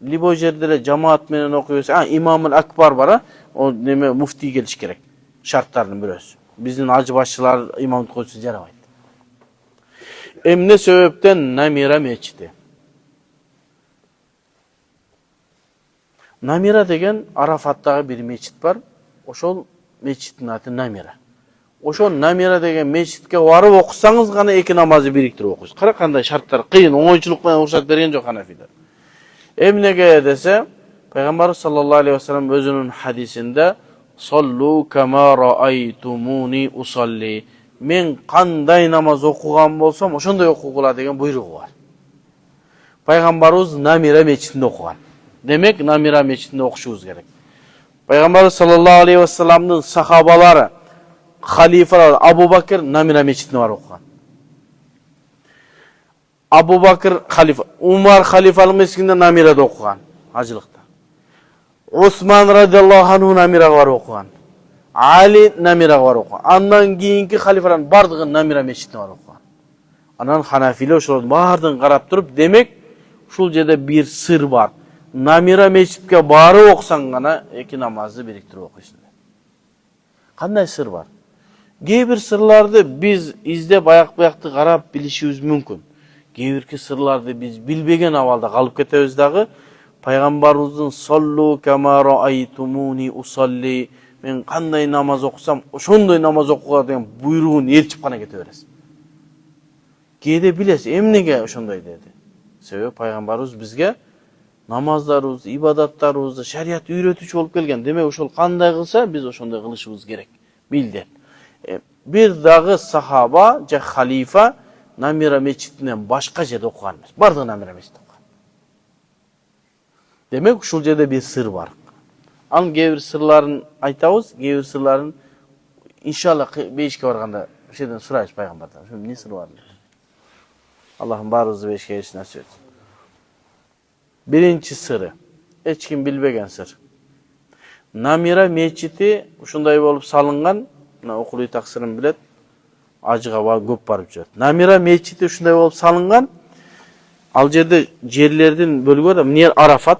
Speaker 1: Libo jerdere cemaat menen okuyuyorsa, İmam-ül Akbar var, o neme mufti geliş gerek. Şartlarının birisi. Bizim hacı başçılar imamlık koyusu jarabayt. Emne sebepten Namira meçidi. Namira degen Arafat'tagı bir meçit var. Oşol meçitin adı Namira. Oşol Namira degen meçitke varıp okusanız gana iki namazı biriktirip okuyuz. Kara kanday şartlar kıyın, oňoýçuluk bilen ruhsat bergen jok Hanafiler. Emnege dese Peygamber sallallahu aleyhi ve sellem özünün hadisinde sallu kema ra'aytumuni usalli. Men kanday namaz okugan bolsam oşonday okugula degen buyruğu var. Peygamberimiz Namira meçitinde okugan. Demek Namira meçitinde okuşubuz gerek. Peygamber sallallahu aleyhi ve sellem'nin sahabaları Halifeler Abu Bakr Namira meçidine var okugan. Abu Bakr halife, Umar halifalık meçidinde Namira'da okugan, hacılıkta. Osman radıyallahu anhu Namira var okugan. Ali Namira var okugan. Andan keyinki halifelerin bardığı Namira meçidine var okugan. Anan Hanafiler ошолордун бардыгын карап туруp, demek ушул жерде bir sır var. Namira meçitке barıp окусаң гана эки намазды бириктирип окуйсуң. Кандай sır var? Кейбир sırlарды biz издеп аяк буякты карап билишибиз мүмкүн. Кейбирки sırlарды biz билбеген абалда калып кетебиз дагы. Пайгамбарыбыздын саллу кама раайтумуни усалли, мен кандай намаз окусам ошондой намаз окуга деген буйругун ээрчип гана кете бересиз. Кейде билесиз, эмнеге ошондой деди? Себеби пайгамбарыбыз бизге намаздарыбызды, ибадаттарыбызды шарият үйрөтүүчү болуп келген. Демек ошол кандай кылса, биз ошондой кылышыбыз керек. Билди. Bir дагы сахаба же халифа Намира мечитинен башка жерде окуган эмес. Бардыгы Намира мечитинде окуган. Демек ушул жерде bir sır бар. Анын кейбир сырларын айтабыз, кейбир сырларын иншалла бейишке барганда ошеден сурайбыз пайгамбардан. Ошо эмне сыр бар? Allah'ın barızı beşke erişin nasip etsin. Birinci sırrı, hiç kim bilbegen sır. Namira meçiti uşunday bolup salıngan, okuluy taksırın bilet, acıga köp barıp жүрөт. Namira meçiti uşunday bolup salıngan, al жерде жерлердин bölügü var, miner Arafat,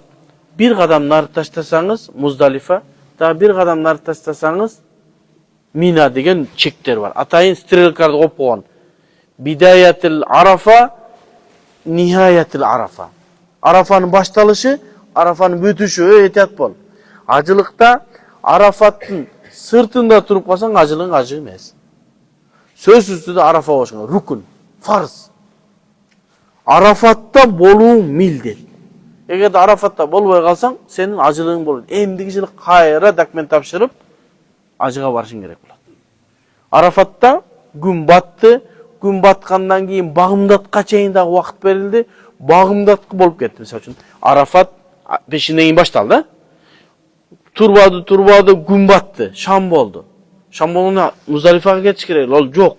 Speaker 1: bir kadam narı taştasanız Muzdalifa, daha bir kadam narı taştasanız Mina degen çekler var. Atayın strelkardı koyup koygan. Bidayetil Arafa, nihayetil Arafa. Arafanın başlalışı, Arafanın bütüşü, ehtiyat bol. Acılıkta Arafat'ın sırtında turup kalsan acılığın acı emez. Söz üstü de Arafa olsun, rukun, farz. Arafat'ta boluğun mildir. Eğer de Arafat'ta bolbay kalsan senin acılığın bolur. Emdigicilik kayra dokument tapşırıp acıga barışın gerek olur. Arafat'ta gün battı. Gün batkandan keyin Bagımdatqa çeyин dagı vaqt berildi. Bagımdatqı bolup ketti. Misal üçün Arafat peşinden keyin baştaldı. Turbadı, gün battı. Şam boldu. Şam bolunda Muzdalifaga ketiş керек. Ol jok.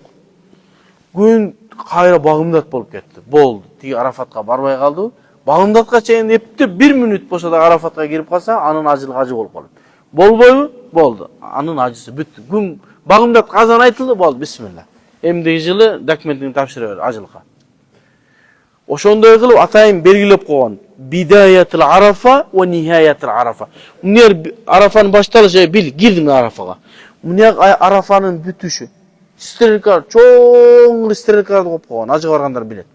Speaker 1: Gün kayra Bagımdat bolup ketti. Boldu. Tigi Arafatqa barbay kaldı. Bagımdatqa çeyin epti 1 minut bolsa da Arafatqa kirip kalsa anın acılığı acı bolup kaldı. Bolboybu? Boldu. Anın acısı büttü. Gün Bagımdat kazan aytıldı, boldu. Bismillah. Emdigi жылы документini тапшыра бер ажылга. Ошондой кылып атайын белгилеп койгон. Bidayatil Arafa ve nihayatil Arafa. Мунер Arafanın başlalışı bil, girdin Arafaga. Mунер Arafanın бүтүшү. Стрелкар, чоң стрелкарды коюп койгон, ажы баргандар билет.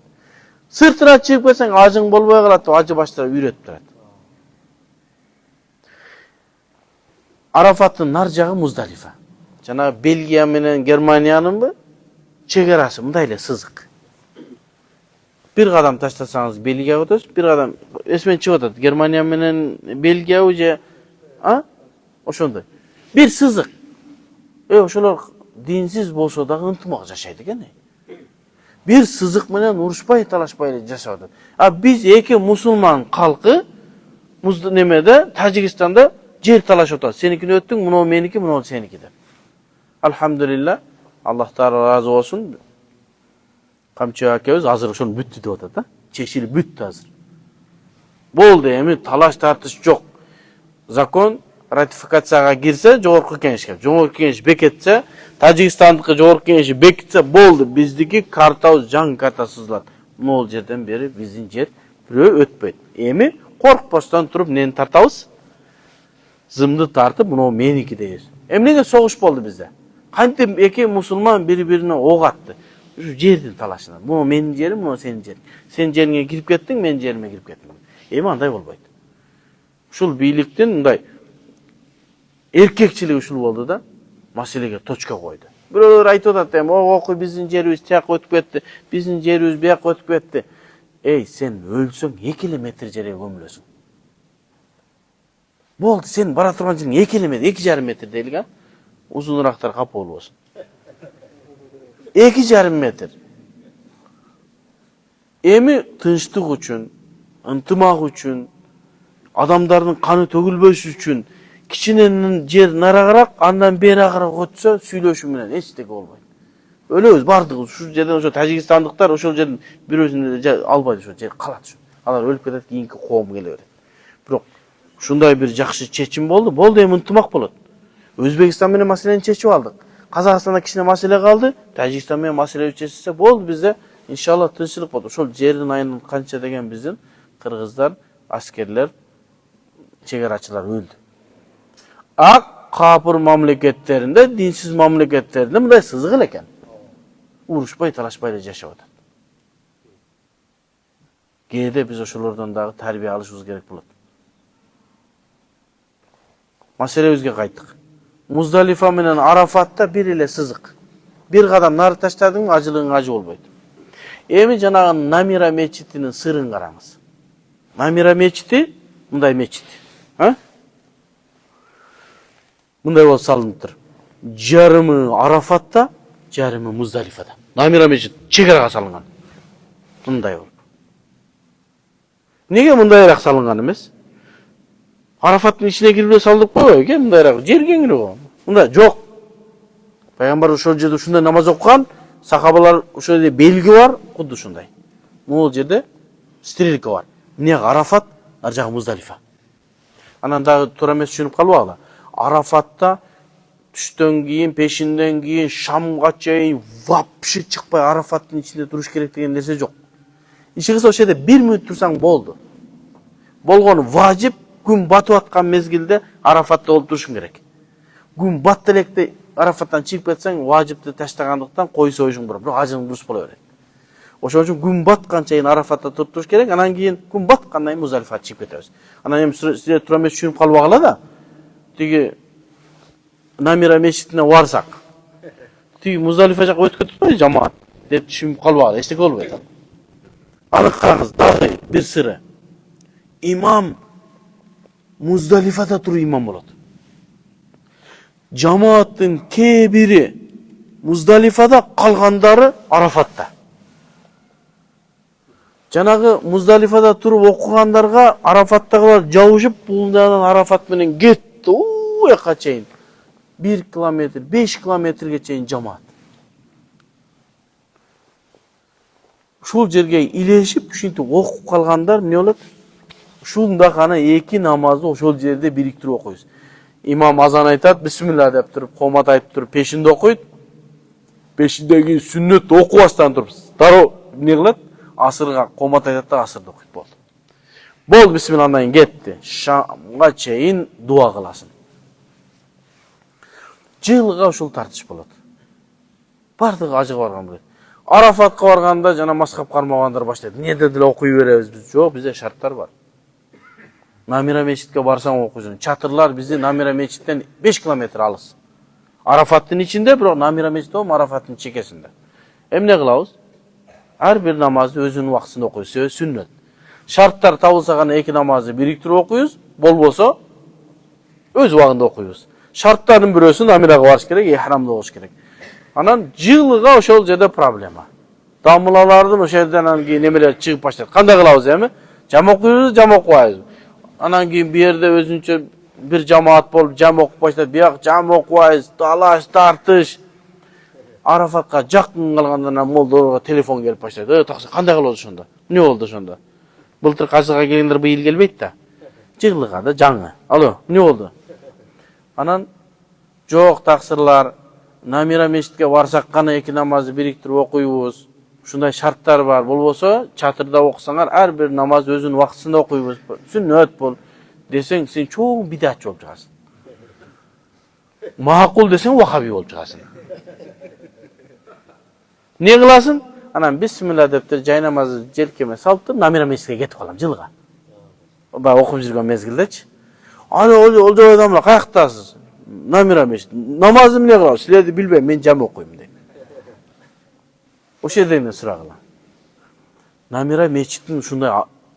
Speaker 1: Сыртына чыгып кетсең ажың болбой калат, ажы баштап үйрөтүп турат. Arafat'ın nar jагы Muzdalifa. Жана Бельгия менен Германиянынбы? Çegerası mınday эле sızık. Bir kadam taştasanız Belgiya ötөсүз, bir kadam esmen çıkıp atат. Germaniya menen Belgiya uje, oşondoy. Bir sızık. Oşolor dinsiz bolsa da ынтымак жашайт экен. Bir sızık menen uruşpay, talaşpay жашап атат. Biz эки musulman kalkı nemede Tacikistan'da jer talaşıp atат. Senikini öttün, muno meniki, muno seniki de. Alhamdulillah. Allah Teala razı olsun. Kamçı akıyoruz hazır ошону бүттү деп атат да. Чечилип бүттү hazır. Boldu эми талаш тартыш жок. Закон ратификацияга кирсе жогорку кеңешке. Жогорку кеңеш бекетсе, Тажикстандыкы жогорку кеңеши бекитсе болду. Биздики картабыз жаңы карта сызылат. Могул жерден бери биздин жер бирөө өтпөйт. Эми коркпостон туруп нени тартабыз? Зымды тартып, муну меники дейбиз. Эмнеге согуш болду бизде? Кантип эки мусулман бири-бирине ок атты. Şu жердин талашына. Муну менин жерим, муну сенин жериң. Сен жериңе кирип кеттиң, мен жериме кирип кеттим. Эми андай болбойт. Ушул бийликтин мындай эркекчилиги ушул болду да, маселеге точка койду. Бирөөлөр айтып атат, окуй биздин жерибиз тияка өтүп кетти, биздин жерибиз бияка өтүп кетти. Эй, сен өлсөң 2 метр жерге көмүлөсүң. Болду, сен бара турган жериң 2 метр, 2,5 метр дейлик, а? Uzunuraqtar kapı olsun. 2,5 metr. Emi tınçlık üçün, ıntımak üçün, adamların kanı tökülböş üçün кичиненин жер нарагыраак, андан берагыраак өтсө сүйлөшүү менен эчтеке болбойт. Өлөбүз бардыгыбыз ушул жерден ошо тажикстандыктар ошол жердин бирөөсүн албайт, ошол жер калат ушу. Алар өлүп кетет, кийинки коом келе берет. Бирок ушундай бир жакшы чечим болду. Болду, эми ынтымак болот. Өзбекстан менен маселени чечип алдык. Казакстанда кичине маселе калды, Тажикстан менен маселе чечилсе болду, бизде иншалла тынччылык болот. Ошол жердин айынан канча деген биздин кыргыздар, аскерлер, чегарачылар өлдү. Ак капыр мамлекеттеринде, динсиз мамлекеттеринде мындай сызык эле экен. Урушпай, талашпай эле жашап атат. Кээде биз ошолордон дагы тарбия алышыбыз керек болот. Маселебизге кайттык. Муздалифа менен Арафатта бир эле сызык. Бир кадам нары таштадың, ажылыгың ажы болбойт. Эми жанагы Намира мечитинин сырын караңыз. Намира мечити мындай мечит. Мындай болуп салыныптыр. Жарымы Арафатта, жарымы Муздалифада. Намира мечит чегарага салынган. Мындай болуп. Неге мындайраак салынган эмес? Арафаттын ичине кирип салдык койбойбу, мындайраак жер кеңири го. Мында жок. Пайгамбар ошол жерде ушундай намаз окуган, сахабалар ошол жерде белги бар, кудду ушундай. Могул жерде стрелка бар. Эмне Арафат, ар жагы Муздалифа. Анан дагы туура эмес түшүнүп калбагыла. Арафатта түштөн кийин, пешинден кийин, шамга чейин вообще чыкпай Арафаттын ичинде туруш керек деген нерсе жок. Иши кылса ошол жерде 1 мүнөт турсаң болду. Болгону важип күн батып аткан мезгилде Арафатта болуп турушуң керек. Күн батты электе Арафаттан чыгып кетсең, важипти таштагандыктан кой союшуң бар, бирок ажың дурус боло берет. Ошон үчүн күн батканча чейин Арафатта туруп туруш керек, анан кийин күн баткандан кийин Муздалифага чыгып кетебиз. Анан эми сиздер туура эмес түшүнүп калбагыла да. Тиги Намира мечитине барсак, тиги Муздалифа жака өтүп кетпейби жамаат деп түшүнүп калбагыла, эчтеке болбойт. Аны караңыз, дагы бир сыры. Имам Муздалифада туруп имам болот. Жамааттын кээ бири Муздалифада, калгандары Арафатта. Жанагы Муздалифада туруп окугандарга Арафаттагылар жабышып, булдан Арафат менен кетти. Уяка чейин 1 километр, 5 километрге чейин жамаат. Ушул жерге илешип, ушинтип окуп калгандар эмне болот? Ушунда гана 2 намазды ошол жерде бириктирип окуйбуз. Имам азан айтат, бисмилла деп туруп, комат айтып туруп, пешинде окуйт. Пешинден кийин сүннөт окубастан туруп, дароо эмне кылат? Асырга комат айтат да асырды окуйт болду. Болду, бисмилла, андан кийин кетти. Шамга чейин дуа кыласың. Жылга ушул тартыш болот. Бардыгы ажыга барган болот. Арафатка барганда жана мазхаб кармагандар баштайт. Эмнеде деле окуй беребиз биз? Жок, бизде шарттар бар. Намира мечитке барсаң окуйсуң. Чатырлар бизди Намира мечиттен 5 километр алыс. Арафаттын ичинде, бирок Намира мечити Арафаттын чекесинде. Эмне кылабыз? Ар бир намазды өзүнүн убактысында окуйбуз, сүннөт. Шарттар табылса гана 2 намазды бириктирип окуйбуз, болбосо өз убагында окуйбуз. Шарттардын бирөөсү Намирага барыш керек, ихрамда болуш керек. Анан жылга ошол жерде проблема. Дамылалардын ошол жерден анан кийин немелер чыгып баштайт. Кандай кылабыз эми? Жам окуйбуз, жам окубайбызбы? Анан кийин бу жерде өзүнчө бир жамаат болуп жам окуп баштайт. Бияк жам окубайбыз, талаш, тартыш. Арафатка жакын калгандан молдорго телефон келип баштайт. Таксы, кандай кылабыз ошондо? Эмне болду ошондо? Былтыр кажыга келгендер быйыл келбейт да. Жылга да жаңы. Алло, эмне болду? Анан жок, таксырлар, Намира мечитке барсак гана 2 намазды бириктирип окуйбуз. Ушундай шарттар бар. Болбосо чатырда окусаңар ар бир намаз өзүнүн убактысында окуйбуз. Сүннөт бол десең, сен чоң бидатчы болуп чыгасың. Макул десең, вахаби болуп чыгасың. Не кыласың? Анан бисмилла деп жай намазды желкеме салып, Намира мечитке кетип калам жылга. Баягы окуп жүргөн мезгилдечи. Аны ол жай адамдар каяктасыз? Намира мечит. Намазды эмне кылабыз? Силерди билбейм, мен жам окуйм дейт. Ошол жерде эмне сурагыла? Намира мечиттин ушундай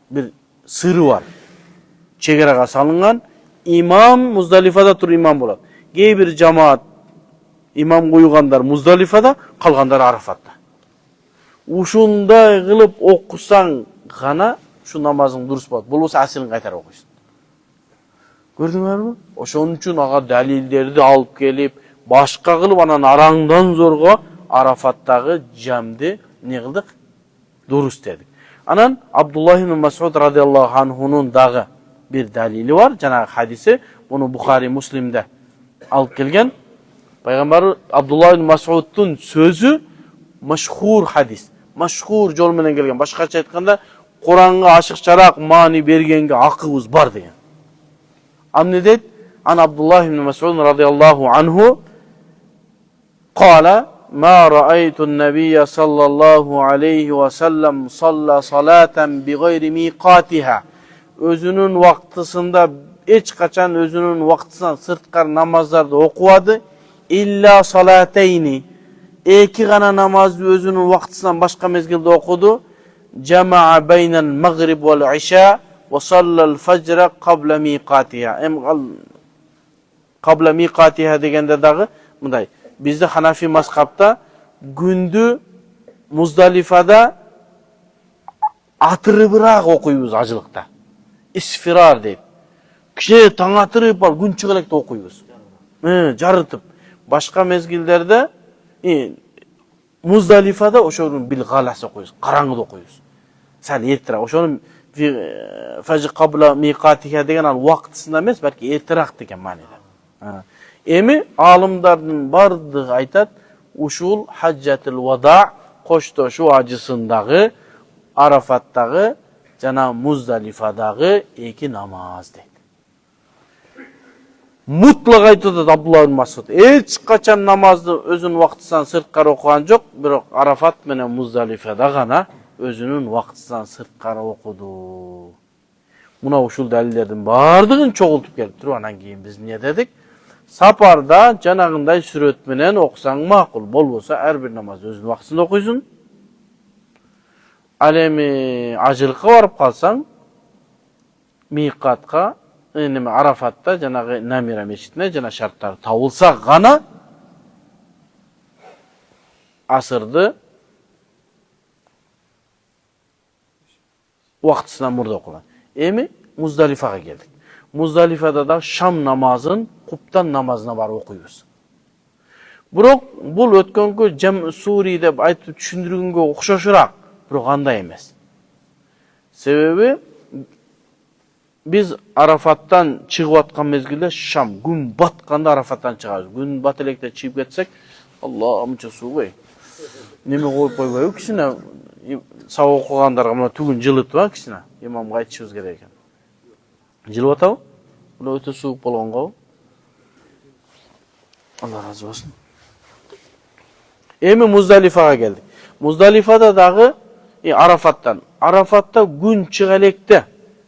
Speaker 1: бир сыры бар. Чегарага салынган, имам Муздалифада туруп имам болот. Кээ бир жамаат имам коюгандар Муздалифада, калгандар Арафатта. Ушундай кылып окусаң гана ушу намазың дурус болот. Болбосо асырын кайтарып окуйсуң. Gördüңөрбү? Ошон үчүн ага далилдерди алып келип, башка кылып анан араңдан зорго Арафаттагы жамды не кылдык? Дурус дедик. Анан Абдуллах ибн Мас'уд радиаллаху анхунун дагы бир далили бар, жанагы хадиси, муну Бухари, Муслимде алып келген. Пайгамбар Абдуллах ибн Мас'удтун сөзү машхур хадис. Машхур жол менен келген. Башкача айтканда, Куранга ашыкчараак маани бергенге акыбыз бар деген. Амне дейт? Ан Абдуллах ибн Мас'уд радиаллаху анху قال ما رأيت النبي صلى الله عليه وسلم صلى صلاة بغير ميقاتها. Özünün vaktısında hiç kaçan özünün vaktısından sırtkar namazlarda okumadı. İlla salateyni. İki gana namazı özünün vaktısından başka mezgilde okudu. Cema'a beynel maghrib vel işa ve sallal fecre qabla miqatiha. Qabla miqatiha degende dağı bunday. Bizde Hanafi mazhabta gündü Muzdalifada atırıbırak okuyuz acılıkta. İsfirar deyip. Kişi taң atırıp al, gün çıgılekte okuyuz. Jarıtıp. Başka mezgillerde Muzdalifada oşonun bil galas okuyuz. Karаңgıda okuyuz. Sal ertirak. Oşonun fajr qabla miqatiha degen al vaqtısında emas, belki ertirak degen manada. Emi alımdardın bardığı aytat, uşul haccatil vada koştu şu acısındağı, Arafat'tağı, jana Muzdalifadağı iki namaz deydi. Mutlak aytıdı Abdullah ibn Mas'ud. Hiç kaçan namazdı özünün vaktısından sırtkara okuyan yok. Biroq Arafat menen Muzdalifada gana özünün vaktısından sırtkara okudu. Buna uşul dalillerden bardığın çoğultup gelip durup anan keyin biz ne dedik? Saparda janagınday süret menen okusaң makul, bolbosa her bir namaz özünün vaktısında okuysun. Al emi acılıkka barıp kalsaң, miqatка, Arafat'ta janagı Namira meşitine jana şartlar tabılsa gana asırdı vaktısından murda okulan. Emi Muzdalifa'ga geldik. Muzdalifa'da da Şam namazın Kuptan namazına barıp okuyuz. Biroq bul ötkөнгө Cem Suri dep aytıp түшүндүргөнгө окшошураак, biroq андай эмес. Sebebi biz Arafat'tan çıkıp atkan mezgilde Şam, gün batkanda Arafat'tan çıkarız. Gün bat elekte çıkıp getsek, Allah'ımca su koy. Neme koyup koy kişine, sağ okuğanlar ama tügün jılıt var kişine. İmamga aytışыбыз керек ekan. Jılıp atabı? Buna öte soğuk bolğonga. Allah razı olsun. Emi Muzdalifa'ga geldik. Muzdalifa'da dağı Arafat'tan. Arafat'ta gün çıgalekte.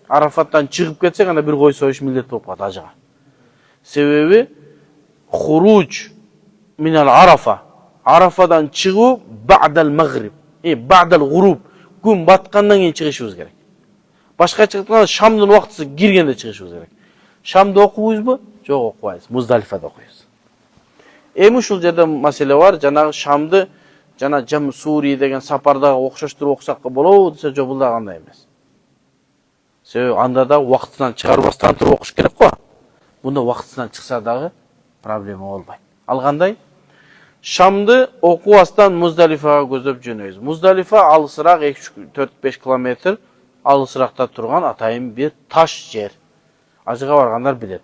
Speaker 1: Arafat'tan çıkıp getsek anda bir koy soyuş millet bolup kaldı acıga. Sebebi huruc minal Arafa. Arafa'dan çıkıp ba'dal maghrib. Ba'dal gurub. Gün batkandan keyin çıkışыбыз gerek. Başka çıktıktan Şam'ın vaktısı girgende çıkışыбыз gerek. Şam'da okuyuz mu? Yok okuyuz. Muzdalifa'da okuyuz. Emi uşul jerde mesele var. Janagı Şam'dı jana Cem Suri degen saparda okşoşturup okusakka bolобу dese жок бул да андай эмес. Sebebi anda da vaktından çıkarmastan turup okuş gerek ko. Bunda vaktından çıksa dağı problemi olmayı. Alganday Şam'dı okubastan Muzdalifa'ga gözдөп jönөйбүz. Muzdalifa alısırak 4-5 kilometr alısırakta turgan atayın bir taş yer. Acıga barganlar bilet.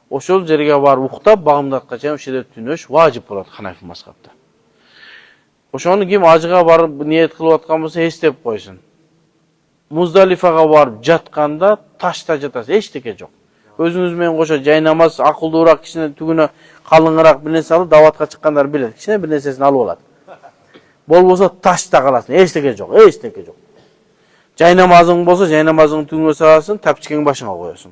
Speaker 1: Oşol жерге барып уктап, багымдатка чейин ошол түнөш важип болот Ханафи мазхабта. Ошону ким ажыга барып ниет кылып аткан болсо эстеп койсун. Muzdalifa'ga barıp jatkanda taşta jatasız, eçteke жок. Özünüz menен koşa jay namaz akıldıurak kişine tügüne kalınırak bir nerse alıp davatga çıkkanlar bilet. Kişine bir nersesini alıp alат. Bolbosa taşta kalasın, eçteke жок, eçteke жок. Jay namazың bolsa jay namazыңды tügüne salasın, tapçikeň başına koyarsın.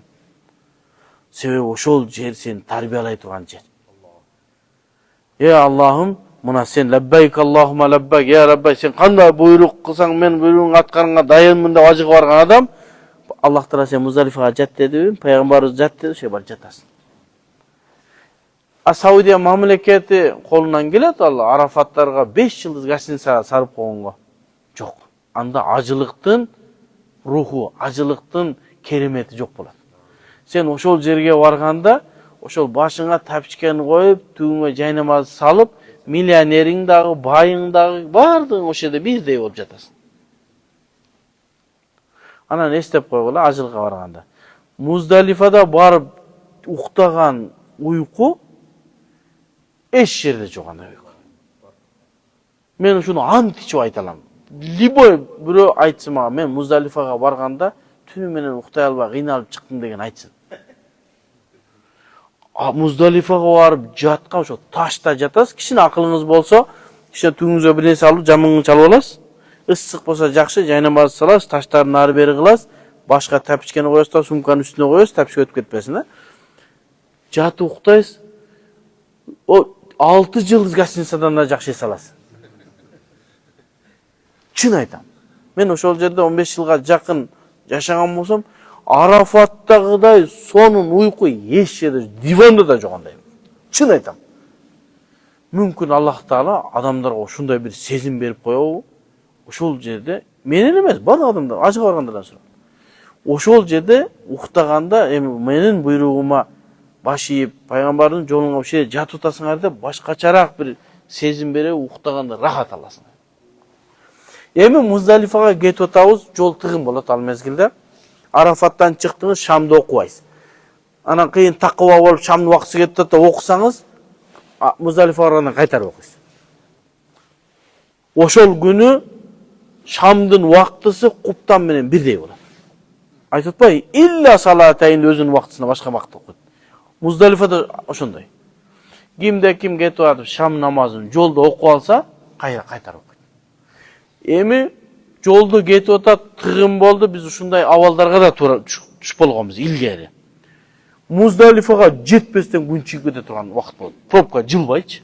Speaker 1: Sebebi oşol jer seni tarbiyalay turgan jer. Ya Allah'ım, muna sen labbayk Allahumma labbayk ya Rabbi sen qanday buyruk kılsaң men buyruğun atkarına dayınmın da acığı vargan adam Allah Teala sen Muzdalifa'ga jat dedi, Peygamberimiz jat dedi, şey bar jatasın. Saudiya mamleketi kolundan gelet Allah Arafatlarga 5 yıldız gastiniца sarıp koyğonga. Jok. Anda acılıktın ruhu, acılıktın kerimeti jok bolat. Sen oşol jerge barganda oşol başыңa тапчканы коюп, түбүңө жайнамаз салып, миллионериң дагы, байың дагы бардыгың ошол жерде бирдей болуп жатасың. Анан эстеп койгула ажылга барганда. Муздалифада барып уктаган уйку эч жерде жок андай уйку. Мен ушуну ант ичип айта алам. Любой бирөө айтсын мага, мен Муздалифага барганда түнү менен уктай албай кыйналып чыктым деген айтсын. Муздалифага барып жаткан ошо ташта жатасыз, кичине акылыңыз болсо, кичине түгүңүзгө бир нерсе алып жамыңды чалып аласыз. Issык болсо жакшы, жайнамазды саласыз, таштардын ары бери кыласыз, башка тапчканы коесуз да сумканын үстүнө коесуз, тапчка өтүп кетпесин, жатып уктайсыз. О 6 жылдыз гостиницадан да жакшы эс аласыз. Чын айтам. Мен ошол жерде 15 жылга жакын жашаган болсом, Арафаттагыдай сонун уйку эч жерде, диванда да жок андай. Чын айтам. Мүмкүн Аллах Таала адамдарга ушундай бир сезим берип коебу? Ошол жерде менен эмес, баардык адамдар ажыга баргандардан сурап. Ошол жерде уктаганда менин буйругума баш ийип, пайгамбардын жолуна ошол жерде жатып атасыңар деп башкачараак бир сезим берип уктаганда рахат аласың. Эми Муздалифага кетип атабыз, жол тыгын болот ал мезгилде. Арафаттан чыктыңыз, шамды окубайсыз. Анан кыйын такыба болуп шамдын убактысы кетип атат, окусаңыз, Муздалифага баргандан кайтарып окуйсуз. Ошол күнү шамдын убактысы куптан менен бирдей болот. Айтып атпайбы? Илля салатайын өзүнүн убактысына башка убакытта окуйт. Муздалифада ошондой. Кимде ким кетип атып шам намазын жолдо окуп алса, кайтарып окуйт. Эми жолду кетип атат, тыгын болду, биз ушундай абалдарга да туура түшүп болгонбуз илгери. Муздалифага жетпестен күн чыгып кете турган убакыт болду. Пробка жылбайчы.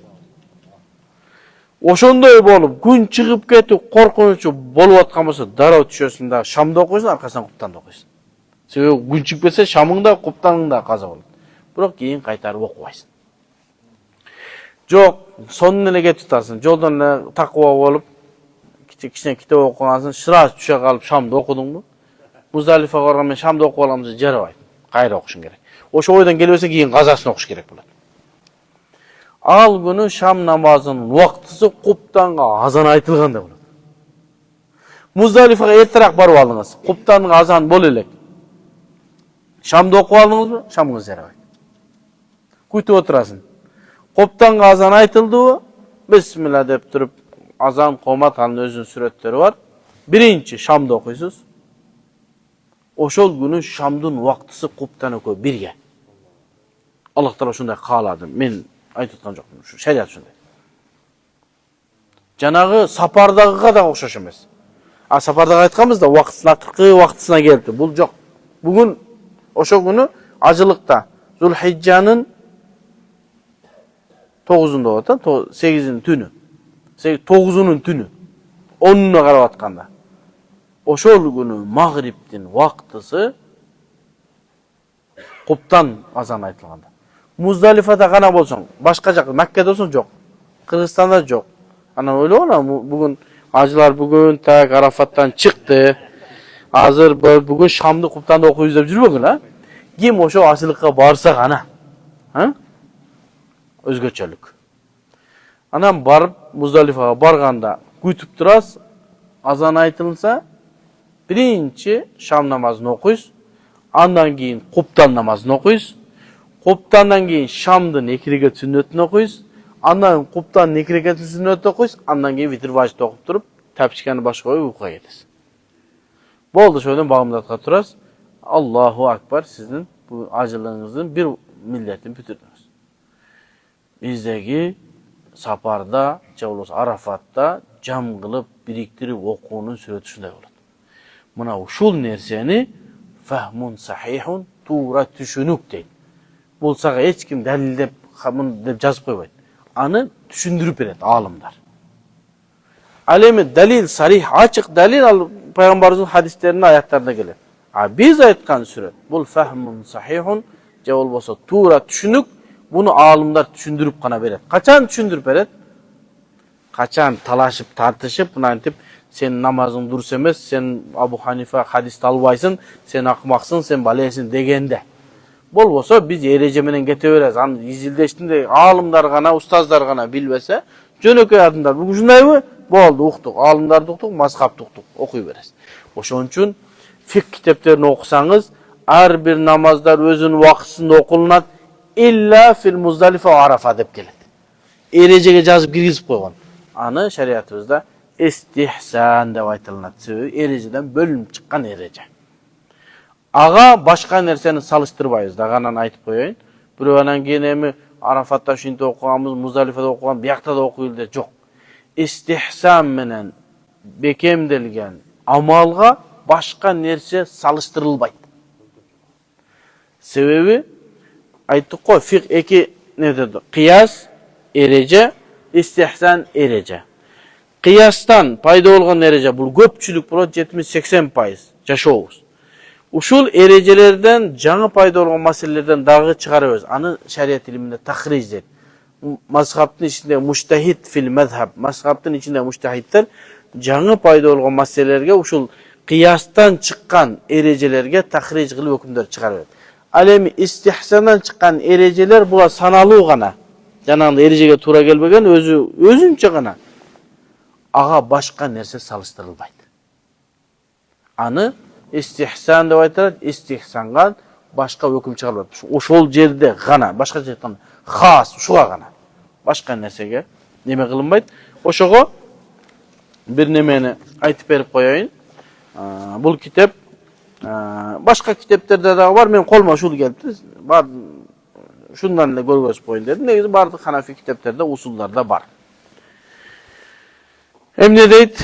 Speaker 1: Ошондой болуп, күн чыгып кетип, коркунучу болуп аткан болсо, дароо түшөсүң да шамды окуйсуң, аркасынан куптанды окуйсуң. Себеби күн чыгып кетсе, шамың да, куптаның да каза болот. Бирок кийин кайтарып окубайсың. Жок, сонун эле кетип атасың, жолдон эле такыба болуп, кичине китеп окугансың, сразу түшө калып шамды окудуңбу? Муздалифага барган мен шамды окуп алам деп жарабайт. Кайра окушуң керек. Ошо ойдон келбесе кийин казасын окуш керек болот. Ал күнү шам намазынын убактысы куптанга азан айтылганда болот. Муздалифага эртерээк барып алыңыз. Куптандын азаны боло элек. Шамды окуп алдыңызбы? Шамыңыз жарабайт. Күтүп отурасың. Куптанга азан айтылдыбы? Бисмилла деп туруп азан комат анын өзүнүн сүрөттөрү бар. Биринчи шамды окуйсуз. Ошол күнү шамдын убактысы куптан экөө бирге. Аллах Таала ушундай каалады. Мен айтып аткан жокмун. Ушу шарият ушундай. Жанагы сапардагыга да окшош эмес. Сапардагы айтканбыз да убактысына акыркы убактысына келди. Бул жок. Бүгүн ошол күнү ажылыкта Зулхижжанын 9-унда болот, 8-ин түнү. 9-унун түнү. 10-уна карап атканда. Ошол күнү магриптин убактысы куптан азан айтылганда. Муздалифада гана болсоң, башка жак, Маккада болсоң жок. Кыргызстанда жок. Анан ойлогон, бүгүн ажылар бүгүн так Арафаттан чыкты. Азыр бүгүн шамды куптанда окуйбуз деп жүрбөгүл, Ким ошо ажылыкка барса гана. Өзгөчөлүк. Анан барып Муздалифага барганда күтүп турасыз. Азан айтылса, биринчи шам намазын окуйсуз. Андан кийин куптан намазын окуйсуз. Куптандан кийин шамдын 2 рекат сүннөтүн окуйсуз. Андан куптандын 2 рекат сүннөтүн окуйсуз. Андан кийин витр важды окуп туруп, тапчканы башка коюп уйкуга кетесиз. Болду, ошондон багымдатка турасыз. Аллаху акбар, сиздин бул ажылыңыздын бир миллетин бүтүрдүңүз. Биздеги сапарда, же болбосо Арафатта жам кылып, бириктирип окуунун сүрөтү ушундай болот. Мына ушул нерсени фахмун сахихун, туура түшүнүк дейт. Бул сага эч ким далилдеп, деп жазып койбойт. Аны түшүндүрүп берет аалымдар. Ал эми далил сарих, ачык далил ал пайгамбарыбыздын хадистеринде, аяттарында келет. Биз айткан сүрөт бул фахмун сахихун, же болбосо туура түшүнүк, буну аалымдар түшүндүрүп гана берет. Качан түшүндүрүп берет? Качан талашып, тартышып, мынантип сен намазың дурус эмес, сен Абу Ханифа хадисти албайсың, сен акмаксың, сен балесиң дегенде. Bolboso biz ereje menен kете berебиз. Аны изилдештинде аалымдар гана, устаздар гана билбесе, жөнөкөй адамдар бул ушундайбы? Болду, уктук. Аалымдарды уктук, мазхабты уктук, окуй бересиз. Ошон үчүн фик китептерин окусаңыз, ар бир намаздар өзүнүн убактысында окулунат, илля фил Муздалифа ва Арафа деп келет. Эрежеге жазып киргизип койгон. Аны шариятыбызда истихсан деп айтылат. Себеби эрежеден бөлүнүп чыккан эреже. Ага башка нерсени салыштырбайбыз. Даганан айтып коеюн. Бирөө анан кийин эми Арафатта ушинтип окуганбыз, Муздалифада окуган, биякта да окуйлу деп жок. Истихсан менен бекемделген амалга башка нерсе салыштырылбайт. Себеби айттык го, фик эки не деди? Кыяс эреже, истихсан эреже. Кыястан пайда болгон эреже бул көпчүлүк болот, 70-80% жашообуз. Ушул эрежелерден жаңы пайда болгон маселелерден дагы чыгарабыз. Аны шарият илиминде тахриж дейт. Мазхабтын ичинде муштахид фил мазхаб, мазхабтын ичинде муштахидтер жаңы пайда болгон маселелерге ушул кыястан чыккан эрежелерге тахриж кылып өкүмдөр чыгарат. Ал эми истихсандан чыккан эрежелер булар саналуу гана. Жанагындай эрежеге туура келбеген өзүнчө гана. Ага башка нерсе салыштырылбайт. Аны истихсан деп айтылат, истихсанга башка өкүм чыгарылат. Ошол жерде гана, башка жерде айтканда хас, ушуга гана. Башка нерсеге неме кылынбайт. Ошого бир немени айтып берип коеюн. Бул китеп башка китептерде дагы бар. Мен колума ушул келди. Бар шундан эле көргөзүп коеюн дедим. Негизи бардык ханафи китептерде, усулдарда бар. Эмне дейт?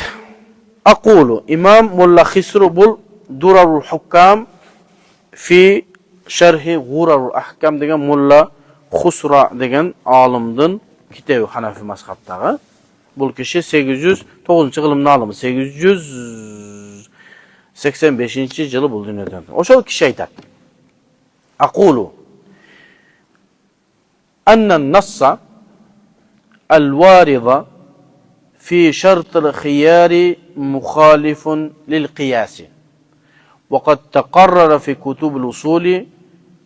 Speaker 1: Акулу имам Мулла Хисру бул Дурарул Хуккам фи шархи Гурарул Ахкам деген Мулла Хусра деген алымдын китеби ханафи мазхабтагы. Бул киши 809-кылымдын алымы, 885-жылы бул дүйнөдөн. Ошол киши айтат. Акулу анна насса al-warida في شرط الخيار مخالف للقياس وقد تقرر في كتب الأصول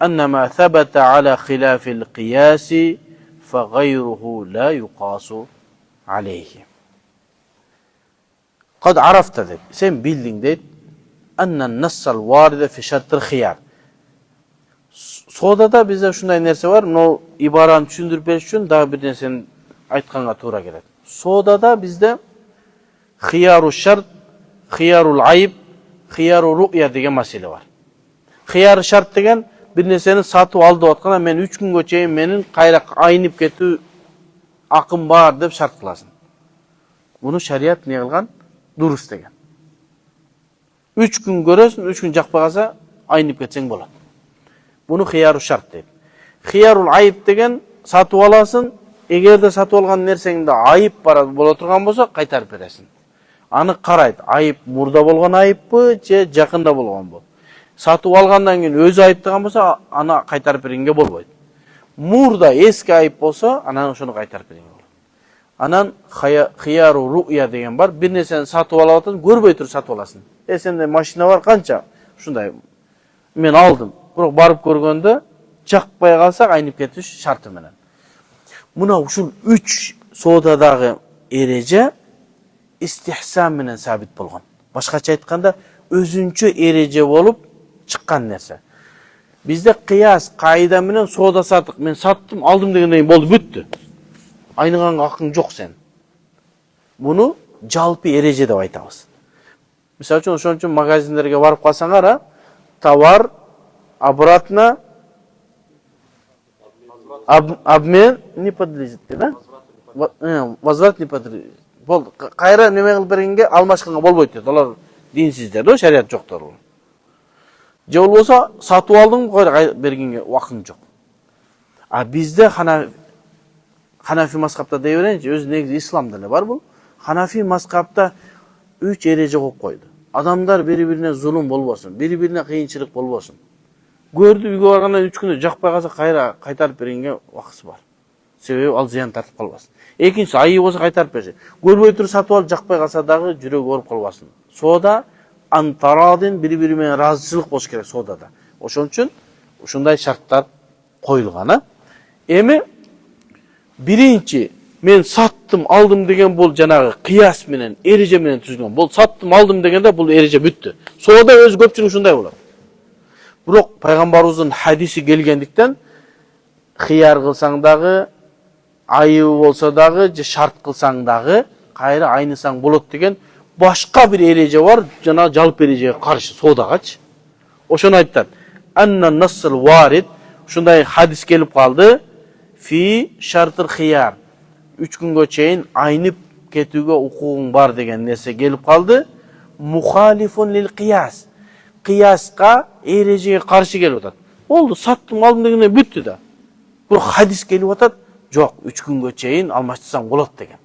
Speaker 1: أن ما ثبت على خلاف القياس فغيره لا يقاس عليه. قد عرفت ذلك سين بيلدينج ديت أن النص الوارد في شرط الخيار. Sodada bize şunday nerse var, no ibaranı düşündürüp beriş üçün daha bir nersenin aytkanга tuğra gelet. Sodada bizde hiyaru şart, hiyarul ayıp, hiyaru ru'ya degen mesele var. Hiyar şart degen bir neseni satıp aldı atkana men 3 gün göçeyim menin kayra aynıp ketүү akım var dep şart kılasın. Bunu şariat ne kılgan? Durus degen. 3 gün görösün, 3 gün jakpa kalsa aynıp ketseň bolat. Bunu hiyaru şart deyip. Hiyarul ayıp degen satıp alasın. Эгерде сатып алган нерсеңде айып бар боло турган болсо кайтарып бересиң. Аны карайт, айып мурда болгон айыппы же жакында болгонбу. Сатып алгандан кийин өзү айыптаган болсо, аны кайтарып бергенге болбойт. Мурда эски айып болсо, анан ошону кайтарып берген болот. Анан хияру ру'я деген бар. Бир нерсени сатып алып атасың, көрбөй туруп сатып аласың. Сенде машина бар канча? Ушундай. Мен алдым. Бирок барып көргөндө жакпай калса айнып кетиш шарты менен. Muna uşul 3 sodadagı ereje istihsan menen sabit bolgon. Başkaça aytkanda özünçö ereje bolup çykkan nerse. Bizde kıyas kaida menen soda satık. Men sattım, aldım degenden boldu, büttü. Aynıgan akın jok sen. Bunu jalpı ereje dep aytabız. Misal üçün ошон үчүн magazinlerge barıp kalsaňar, tovar обратно обмен не подлежит, да? Возврат не подлежит. Болду. Кайра неме кылып бергенге алмашканга болбойт дейт. Алар динсиздер, да, шарият жоктор. Же болбосо сатып алдың, кайра бергенге убакыт жок. А бизде Ханафи мазхабта дей берейинчи, өзү негизи исламда эле бар бул. Ханафи мазхабта 3 эреже коюп койду. Адамдар бири-бирине зулум болбосун, бири-бирине кыйынчылык болбосун. Gördü үйгө баргандан 3 күндө жакпай калса кайра кайтарып бергенге убакыты бар. Себеби ал зыян тартып калбасын. Экинчиси айы болсо кайтарып берсе. Көрбөй туруп сатып алып жакпай калса дагы жүрөгү ооруп калбасын. Сода антарадин бири-бири менен ыраазычылык болуш керек содада. Ошон үчүн Uşunday şartlar koyulgana. Emi birinci men sattım aldım degen bol janağı kıyas menen ereje menen tüzülgөн. Bol sattım aldım degende bul ereje büttü. Soda öz köpçülük uşunday bolot. Biroq Peygamberimizin hadisi gelgendikten xiyar kılsaң dagı, ayıbı bolsa dagı, şart kılsaң dagı kayra aynısaң bolot degen başka bir ereje var, jana jalp erejege karşı sodagaç. Oşonu ayttat. Anna nasl varid, şunday hadis gelip kaldı. Fi şartır xiyar. 3 günge çeyin aynıp ketüge ukuğun var degen nese gelip kaldı. Muhalifun lil qiyas. Qiyaska erejege karşı gelip atat. Oldu sattım aldım degene büttü da. Bu hadis gelip atat. Yok 3 günge çeyin almaştırsan bolot degen.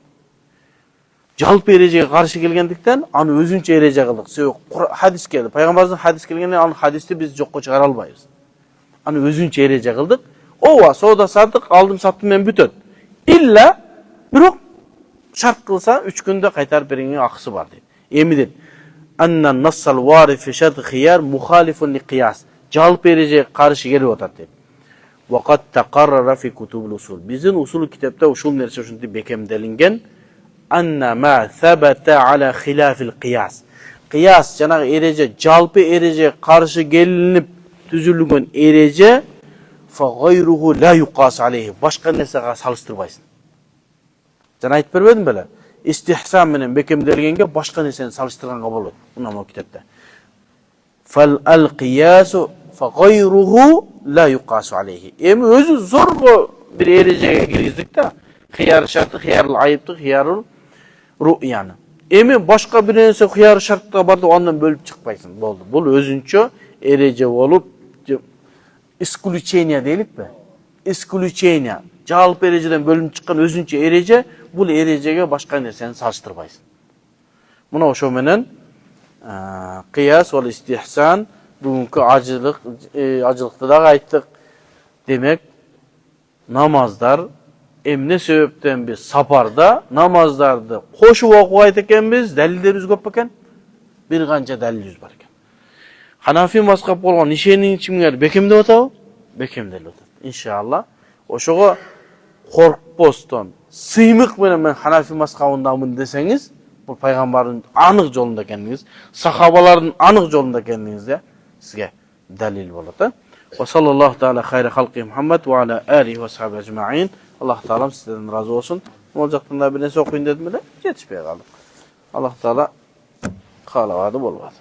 Speaker 1: Jalp erejege karşı gelgendikten anı özünçe ereje kıldık. Hadis geldi. Peygamberimizin hadis gelgende anı hadisти biz jokko çıkara albayız. Anı özünçe ereje kıldık. Ova soda sattık, aldım sattım men bütöt. İlla biroq şart kılsa 3 günde kaytar berenge akısı var deydi. Emidin. Anna nassal varid fi şart xiyar muhalifun li qiyas. Jalp erejege karşı gelip atat deydi. Wa qad taqarrara fi kutubul usul. Bizin usul kitapta uşul nerse uşunti bekemdelingen anna ma sabata ala khilafil qiyas. Qiyas jana ereje jalpı ereje karşı gelinip tüzülgön ereje fa gayruhu la yuqas alayhi. Başka nesega salıştırbaysın. Jana aytып berbedim bele. İstihsan menen bekemdelgenge başka neseni salıştırganga bolot. Buna kitapta. Fal al qiyasu fa gayruhu la yuqas alayhi. Emi özü zor bir erejege girgizdik da. Xiyar şartı, xiyarul ayıptı, xiyarul ru'yanı. Emi başka bir nerse xiyar şartda barda ondan bölüp çıkpaysın. Boldu. Bul özünçe ereje olup iskulüçenya deylik mi? Iskulüçenya. Jalp erejeden bölünüp çıkan özünçe ereje, bul erejege başka nerseni salıştırbaysın. Buna oşo menen qiyas ol istihsan bugünkü acılıkta da ayttık. Demek namazlar emne sebepten biz saparda namazlarda koşup okup aytekenbiz, dalillerimiz köp eken, bir kança dalilimiz bar eken. Hanafi mazhab bolgan işenin içimler bekemde otağı, bekemde otağı. İnşallah. Oşoğa korkposton, sıymık menen men Hanafi mazhabındamın deseniz, bu peygamberin anık yolunda kendiniz, sahabaların anık yolunda kendiniz de sizge dalil bolot. Ve sallallahu teala hayra halqi Muhammed ve ala alihi ve sahabe ecma'in. Allah Teala sizden razı olsun. Ne olacaktın da bir nesi okuyun dedim de yetişmeye kaldık. Allah Teala kalavadı bolvadı.